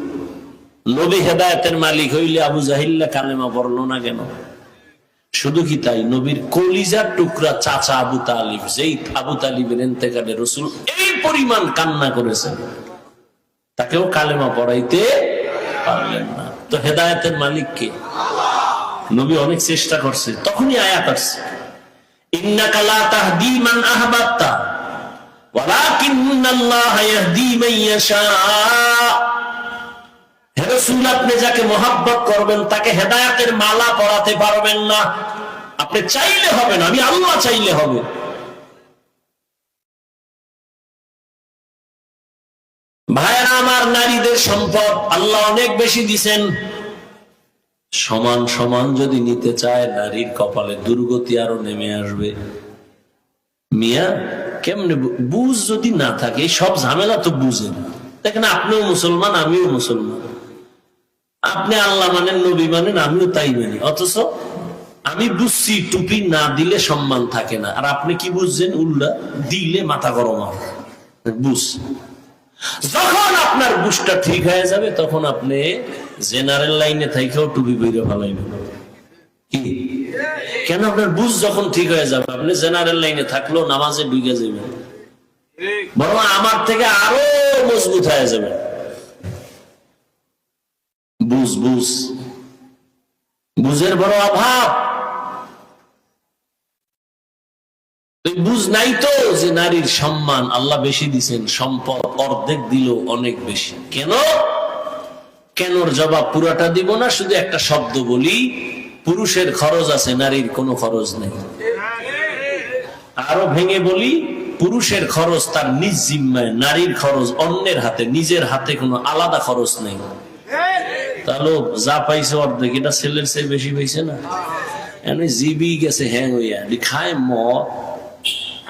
নবী হেদায়াতের মালিক হইলে আবু জাহিল্লা কালেমা পড়লো না কেন? শুধু কি তাই, নবীর কলিজার টুকরা চাচা আবু তালিব, যেই আবু তালিবের ইন্তেকালে রাসূল এই পরিমাণ কান্না করেছেন, তাকেও কালেমা পড়াইতে পারলেন না। তো হেদায়েতের মালিক কে? নবী অনেক চেষ্টা করছে, তখনই আয়াত আসছে, ইন্নাকা লা তাহদি মান আহবাবতা ওয়ালাকিন্নাল্লাহা ইয়াহদি মান ইয়াশা। হে রাসূল, আপনি যাকে মহব্বত করবেন তাকে হেদায়েতের মালা পরাতে পারবেন না। আপনি চাইলে হবে না, আমি আল্লাহ চাইলে হবে। ভাইরা আমার, নারীদের সম্পদ আল্লাহ অনেক বেশি দিছেন। সমান সমান যদি নিতে চায়, নারীর কপালে দুর্গতি আরো নেমে আসবে। মিয়া কেমনে বুঝ যদি না থাকে সব ঝামেলা তো বুঝেন। দেখেন আপনিও মুসলমান আমিও মুসলমান, আপনি আল্লাহ মানেন নবী মানেন আমিও তাই মানি, অথচ আমি বুঝছি টুপি না দিলে সম্মান থাকে না, আর আপনি কি বুঝছেন উল্টা দিলে মাথা গরম হবে। বুঝ যখন আপনার বুঝটা ঠিক হয়ে যাবে তখন আপনি জেনারেল লাইনে থাকেও টুপি বইরে ভালাইবেন। কি কেন? আপনার বুঝ যখন ঠিক হয়ে যাবে আপনি জেনারেল লাইনে থাকলেও নামাজে ঢুকে যাবেন, বরং আমার থেকে আরো মজবুত হয়ে যাবে। বুঝ বুঝ বুঝের বড় অভাব। বুঝ নাই তো যে নারীর সম্মান আল্লাহ বেশি দিচ্ছেন, সম্পদ অর্ধেক দিল অনেক বেশি। কেন? কেনর জবাব পুরাটা দিব না, শুধু একটা শব্দ বলি, পুরুষের খরচ আছে নারীর কোনো খরচ নেই। আরো ভেঙে বলি, পুরুষের খরচ তার নিজ জিম্মায়, নারীর খরচ অন্যের হাতে, নিজের হাতে কোনো আলাদা খরচ নেই। তাহলে যা পাইছে অর্ধেক, এটা ছেলের চেয়ে বেশি পাইছে না? জিবি গেছে হ্যাং হইয়া খায় মদ।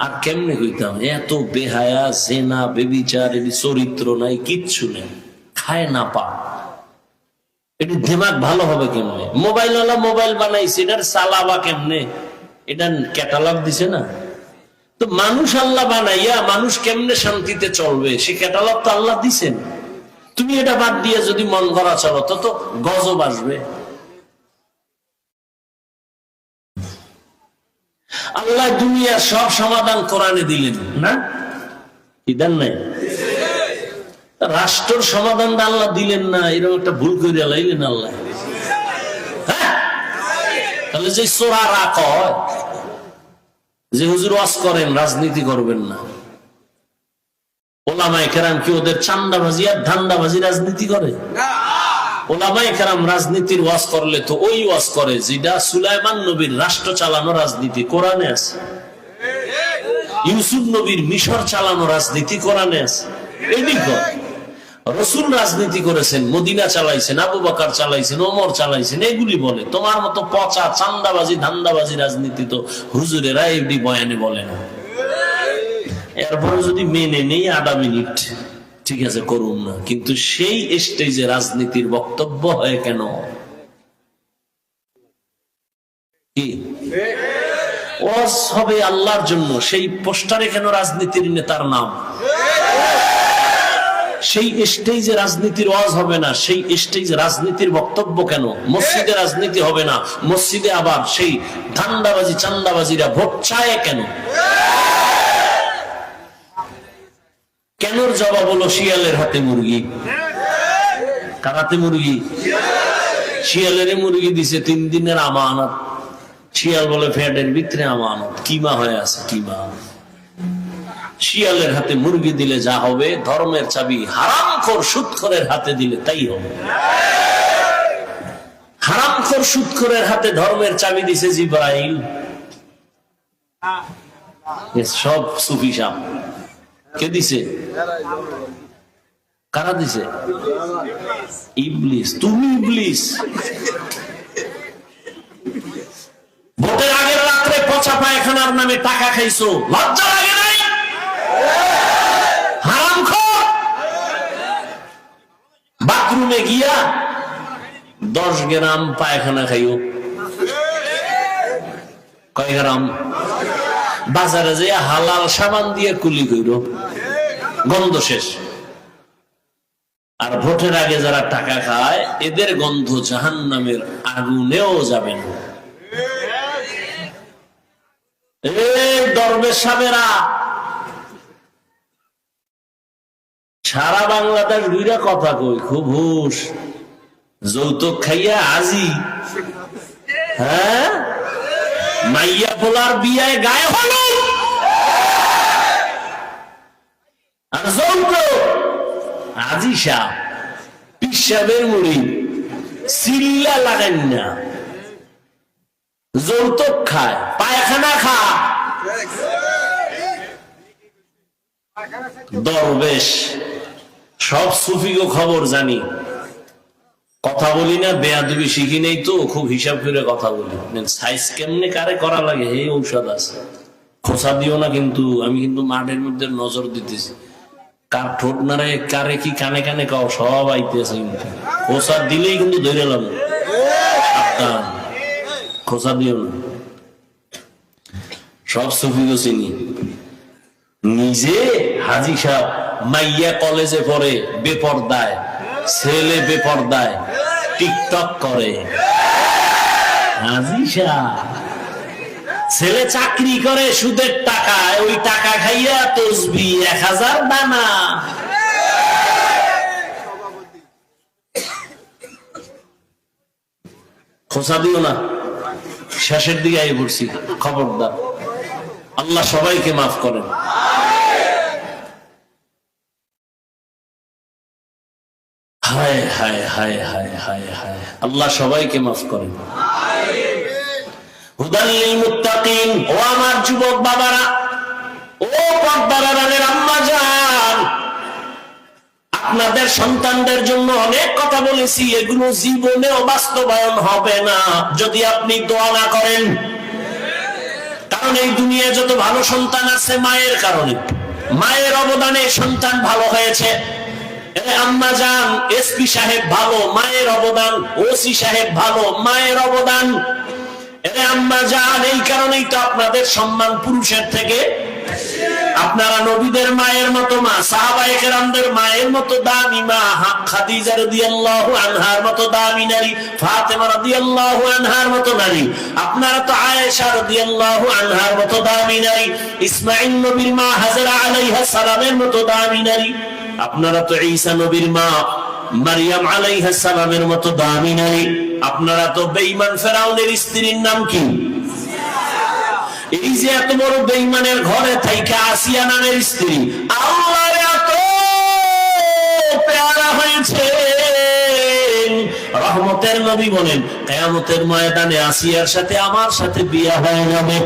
আর কেমনে হইতাম এত বেহায়া, জেনা, বেবিচার, এটি চরিত্র নাই, কিচ্ছু নেই, খায় না পা। এটি দিমাগ ভালো হবে কেমনে? মোবাইল ওয়ালা মোবাইল বানাইছে, এটার চালাবা কেমনে? এটা ক্যাটালগ দিছে না তো। মানুষ আল্লাহ বানাইয়া মানুষ কেমনে শান্তিতে চলবে সে ক্যাটালগ তো আল্লাহ দিছেন। তুমি এটা বাদ দিয়ে যদি মন গড়া চলো তত গজব আসবে। আল্লাহ দুনিয়ার সব সমাধান কোরআনে দিলেন না? কি দেন নাই? রাষ্ট্রের সমাধানটা আল্লাহ দিলেন না, এরকম একটা ভুল করে লাইলেন আল্লাহ। হ্যাঁ, তাহলে যে চোরারা কয় যে হুজুর ওয়াজ করেন রাজনীতি করবেন না, ওলামায়ে কেরাম কি ওদের চান্দাবাজি আর ধান্দাবাজি রাজনীতি করে? ওলামায়ে কেরাম রাজনীতির ওয়াজ করলে তো ওই ওয়াজ করে যেটা সুলাইমান নবীর রাষ্ট্র চালানো রাজনীতি কোরআনে আছে, ইউসুফ নবীর মিশর চালানো রাজনীতি কোরআনে আছে। এদিকে রসুল রাজনীতি করেছেন, মদিনা চালাইছেন, আবু বকর চালাইছেন, ওমর চালাইছেন, এগুলি বলে। তোমার মতো পচা চান্দাবাজি ধান্দাবাজি রাজনীতি তো হুজুরেরা এমনি বয়ানে বলে না। এরপরে যদি মেনে নেই আধা মিনিট ঠিক আছে করুন না, কিন্তু সেই স্টেজে রাজনীতির বক্তব্য হয় কেন? কি ওয়াজ হবে আল্লাহর জন্য, সেই পোস্টারে কেন রাজনীতির নেতার নাম? সেই স্টেজে রাজনীতির ওয়াজ হবে না, সেই স্টেজে রাজনীতির বক্তব্য কেন? মসজিদে রাজনীতি হবে না, মসজিদে আবার সেই ধান্দাবাজি চান্দাবাজিরা ভোট চায় কেন? কেনর জবাব হলো শিয়ালের হাতে মুরগি। কার হাতে মুরগি? শিয়ালের মুরগি দিছে 3 দিনের আমানত। শিয়াল বলে ফ্যাটের ভিতরে আমানত, কিমা হয়ে আছে, কিমা। শিয়ালের হাতে মুরগি দিলে যা হবে, ধর্মের চাবি হারামখোর সুদখোরের হাতে দিলে তাই হবে। হারামখোর সুদখোরের হাতে ধর্মের চাবি দিছে জিবরাইল। সব সুফি সাহ কে দিছে? কারা দিছে? ইবলিস। তুমি ইবলিস। ভোটের আগের রাত্রে পচা পায়খানার নামে টাকা খাইছো, লজ্জা লাগে নাই? হারামখোর। বাথরুমে গিয়া 10 গ্রাম পায়খানা খাইও। কয় গ্রাম? বাজারে যে হালাল সাবান দিয়ে কুলি কইর, গন্ধ শেষ। আর ভোটের আগে যারা টাকা খায় এদের গন্ধ জাহান্নামের আগুনেও যাবে না। এই দরবেশ সাহেবেরা সারা বাংলাদেশ ঘুরে কথা কই, খুব হুশ। যৌতুক খাইয়া আজি, হ্যাঁ, মাইয়া পোলার বিয়ায় গায়ে হলো, আর যৌতুক আজি সাহ পিসাবের মুড়ি চিল্লা লাগান না, যৌতুক খায়, পায়খানা খা। দরবেশ সব সুফিগো খবর জানি, কথা বলি না, বেয়াদবি শিখি নেই তো, খুব হিসাব করে কথা বলি। সাইজ কেমনে কারে করা লাগে এই ঔষধ আছে, খোসা দিও না কিন্তু, আমি কিন্তু মাঠের মধ্যে নজর দিতেছি, কার ঠোঁট নাড়ে কারে কি কানে কানে কাও সব আইতেছে, কিন্তু খোসা দিলেই কিন্তু ধরে এলাম, খোসা দিও না। সব সুফিও চিনি, নিজে হাজি সাহেব মাইয়া কলেজে পড়ে বেপরদায়, ছেলে বেপরদায় টিকটক করে, হাজি সাহেব ছেলে চাকরি করে সুদের টাকায়, ওই টাকা খাইয়া তসবি 1000 দানা। খোঁচা দিও না, শেষের দিকে আই পড়ছি, খবরদার। আল্লাহ সবাইকে মাফ করেন। হায় হায় হায় হায় হায় হায়, আল্লাহ সবাইকে মাফ করেন। হুদাল লিল মুত্তাকিন, ও আমার যুবক বাবারা, ও পর্দার আড়ালের আম্মা জান, আপনাদের সন্তানদের জন্য অনেক কথা বলেছি, এগুলো জীবনেও বাস্তবায়ন হবে না যদি আপনি দোয়া না করেন। কারণ এই দুনিয়ায় যত ভালো সন্তান আছে মায়ের কারণে, মায়ের অবদানে সন্তান ভালো হয়েছে। আম্মা জান, এসপি সাহেব ভালো, মায়ের অবদান। ওসি সাহেব ভালো, মায়ের অবদান। আম্মা জান, এই কারণেই তো আপনাদের সম্মান পুরুষের থেকে। আপনারা নবীদের মায়ের মতো মা, সাহাবায়ে কেরামদের মায়ের মতো দামি মা, খাদিজা রাদিয়াল্লাহু আনহার মতো দামি নারী, ফাতেমা রাদিয়াল্লাহু আনহার মতো নারী। আপনারা তো আয়েশা রাদিয়াল্লাহু আনহার মতো দামি নারী, ইসমাঈল নবীর মা হাজরা আলাইহিস সালামের মতো দামি নারী। আপনারা তো ঈসা নবীর মা মারিয়াম আলাইহিস সালামের মতো দামি নারী। আপনারা তো বেঈমান ফেরাউনের স্ত্রীর নাম কি? এই যে এত বড় বেঈমানের ঘরে থাইকা আসিয়া নামের স্ত্রী আল্লাহর এত পেয়ারা হয়েছে, রহমতের নবী বলেন কিয়ামতের ময়দানে আসিয়ার সাথে আমার সাথে বিয়ে হয়ে যাবে।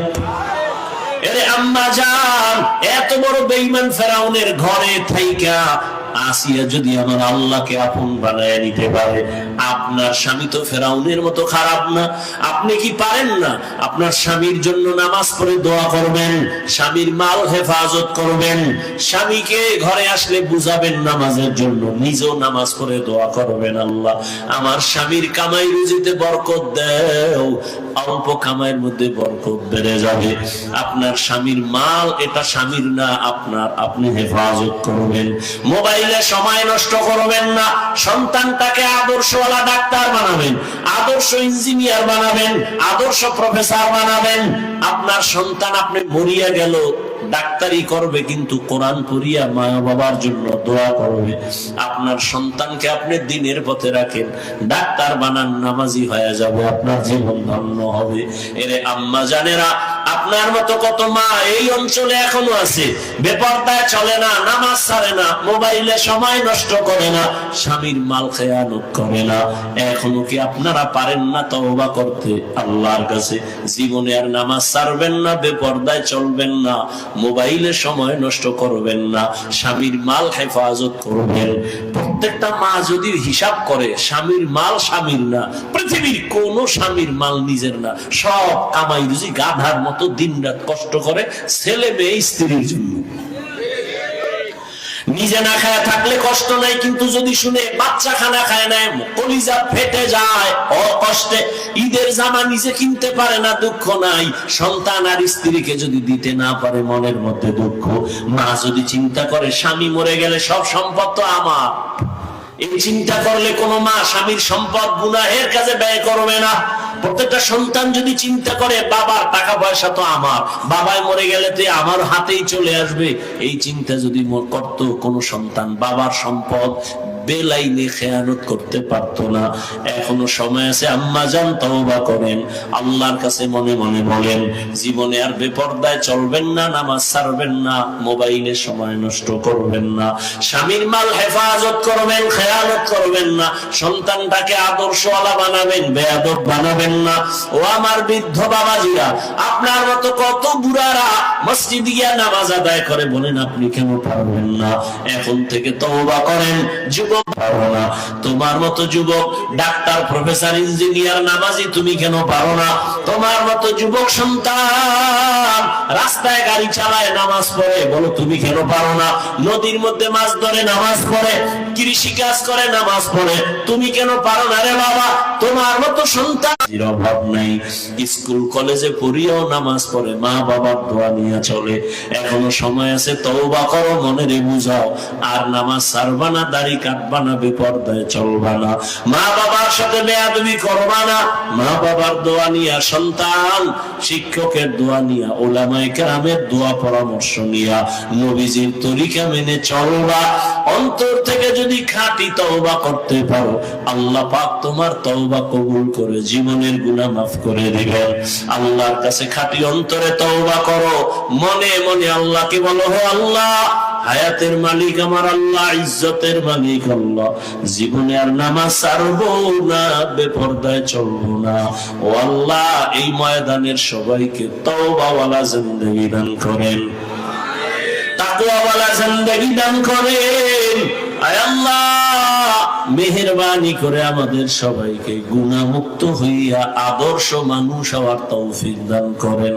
এরে আম্মা জান, এত বড় বেঈমান ফেরাউনের ঘরে থাইকা আসিয়া যদি আমার আল্লাহকে আপন বানায় নিতে পারে, আপনার স্বামী তো ফেরাউনের মতো খারাপ না। আপনি কি পারেন না আপনার স্বামীর জন্য নামাজ পড়ে দোয়া করবেন, স্বামীর মাল হেফাজত করবেন, স্বামীকে ঘরে আসলে বুঝাবেন নামাজের জন্য, নিজেও নামাজ পড়ে দোয়া করবেন, আল্লাহ আমার স্বামীর কামাই রুজিতে বরকত দাও, অল্প কামাইয়ের মধ্যে বরকত বেড়ে যাবে। আপনার স্বামীর মাল এটা স্বামীর না আপনার, আপনি হেফাজত করবেন। মোবাইলে সময় নষ্ট করবেন না, সন্তানটাকে আদর্শওয়ালা ডাক্তার বানাবেন, আদর্শ ইঞ্জিনিয়ার বানাবেন, আদর্শ প্রফেসর বানাবেন। আপনার সন্তান আপনি মরিয়া গেল ডাক্তারি করবে কিন্তু কোরআন পড়িয়া মা বাবার জন্য দোয়া করবে। আপনার সন্তানকে আপনি দ্বীনের পথে রাখেন, ডাক্তার বানান, নামাজি হয়ে যাবে, আপনার জীবন ধন্য হবে। এরে আম্মা জানেরা, আপনার মতো কত মা এই অঞ্চলে এখনো আছে, বেপরদায় চলে না, নামাজ ছাড়ে না, মোবাইলে সময় নষ্ট করে না, স্বামীর মাল খেয়ানত করে না। এখনো কি আপনারা পারেন না তওবা করতে আল্লাহর কাছে? জীবনে আর নামাজ ছাড়বেন না, বেপরদায় চলবেন না, মোবাইলে সময় নষ্ট করবেন না, স্বামীর মাল হেফাজত করবেন। প্রত্যেকটা মা যদি হিসাব করে স্বামীর মাল স্বামীর না, পৃথিবীর কোন স্বামীর মাল নিজের না, সব কামাই রুজি গাধার মতো দিনরাত কষ্ট করে ছেলে মেয়ে স্ত্রীর জন্য। নিজে না খায় থাকলে কষ্ট নাই, কিন্তু যদি শুনে বাচ্চা খানা খায় না, কলিজা ফেটে যায় কষ্টে। ঈদের জামা নিজে কিনতে পারে না, দুঃখ নাই। সন্তান আর স্ত্রীকে যদি দিতে না পারে, মনের মধ্যে দুঃখ। মা যদি চিন্তা করে স্বামী মরে গেলে সব সম্পদ তো আমার, এই চিন্তা করলে কোন মা স্বামীর সম্পদ গুনাহের কাজে ব্যয় করবে না। প্রত্যেকটা সন্তান যদি চিন্তা করে বাবার টাকা পয়সা তো আমার, বাবায় মরে গেলে তো আমার হাতেই চলে আসবে, এই চিন্তা যদি করতো কোন সন্তান, বাবার সম্পদ বেলাইনে খেয়ানত করতে পারতো না। এখনো সময় আছে, আম্মা জান তওবা করেন, আল্লাহর কাছে মনে মনে বলেন, জীবনে আর বেপরদায় চলবেন না, নামাজ ছাড়বেন না, মোবাইলে সময় নষ্ট করবেন না, স্বামীর মাল হেফাজত করবেন, খেয়ানত করবেন না, সন্তানটাকে আদর্শওয়ালা বানাবেন, বেয়াদব বানাবেন না। ও আমার বৃদ্ধ বাবাজিরা, আপনার মতো কত বুড়ারা মসজিদ গিয়া নামাজ আদায় করে, বলেন আপনি কেন পারবেন না? এখন থেকে তওবা করেন। যুবক পারো না? তোমার মতো যুবক ডাক্তার, প্রফেসর, ইঞ্জিনিয়ার, নামাজি তুমি কেন পারো না? তোমার মতো যুবক সন্তান রাস্তায় গাড়ি চালায়, নামাজ পড়ে, বলো তুমি কেন পারো না? নদীর মধ্যে মাছ ধরে নামাজ পড়ে, কৃষি কাজ করে নামাজ পড়ে, তুমি কেন পারো না রে বাবা? তোমার মতো সন্তান অভাব নাই, স্কুল কলেজে পড়িয়াও নামাজ পড়ে, মা বাবার দোয়া নিয়ে চলে। এখনো সময় আছে, তওবা করো, মনে রে বুঝাও, আর নামাজ ছাড়বা না, দাড়ি কাটবা না, বেপরদায় চলবা না, মা বাবার সাথে বেয়াদবি করবা না। মা বাবার দোয়া নিয়া, সন্তান শিক্ষকের দোয়া নিয়া, উলামায়ে কেরামের দোয়া পরামর্শ নিয়া, নবীজির তরিকা মেনে চলবা। অন্তর থেকে যদি খাঁটি তওবা করতে পারো, আল্লাহ পাক তোমার তওবা কবুল করে জীবনের গুনাহ মাফ করে দিবেন। আল্লাহর কাছে খাঁটি অন্তরে তওবা করো, মনে মনে আল্লাহকে বলো, হে আল্লাহ, হায়াতের মালিক আমার আল্লাহ, ইজ্জতের মালিক আল্লাহ, জীবনে আর নামাজ ছাড়বো না, বেপরদায় চলবো না। ও আল্লাহ, এই ময়দানের সবাইকে তওবাওয়ালা জিন্দেগি দান করেন, তাকওয়াওয়ালা জিন্দেগি দান করেন। আয় আল্লাহ, মেহেরবানি করে আমাদের সবাইকে গুনাহমুক্ত হইয়া আদর্শ মানুষ হওয়ার তৌফিক দান করেন।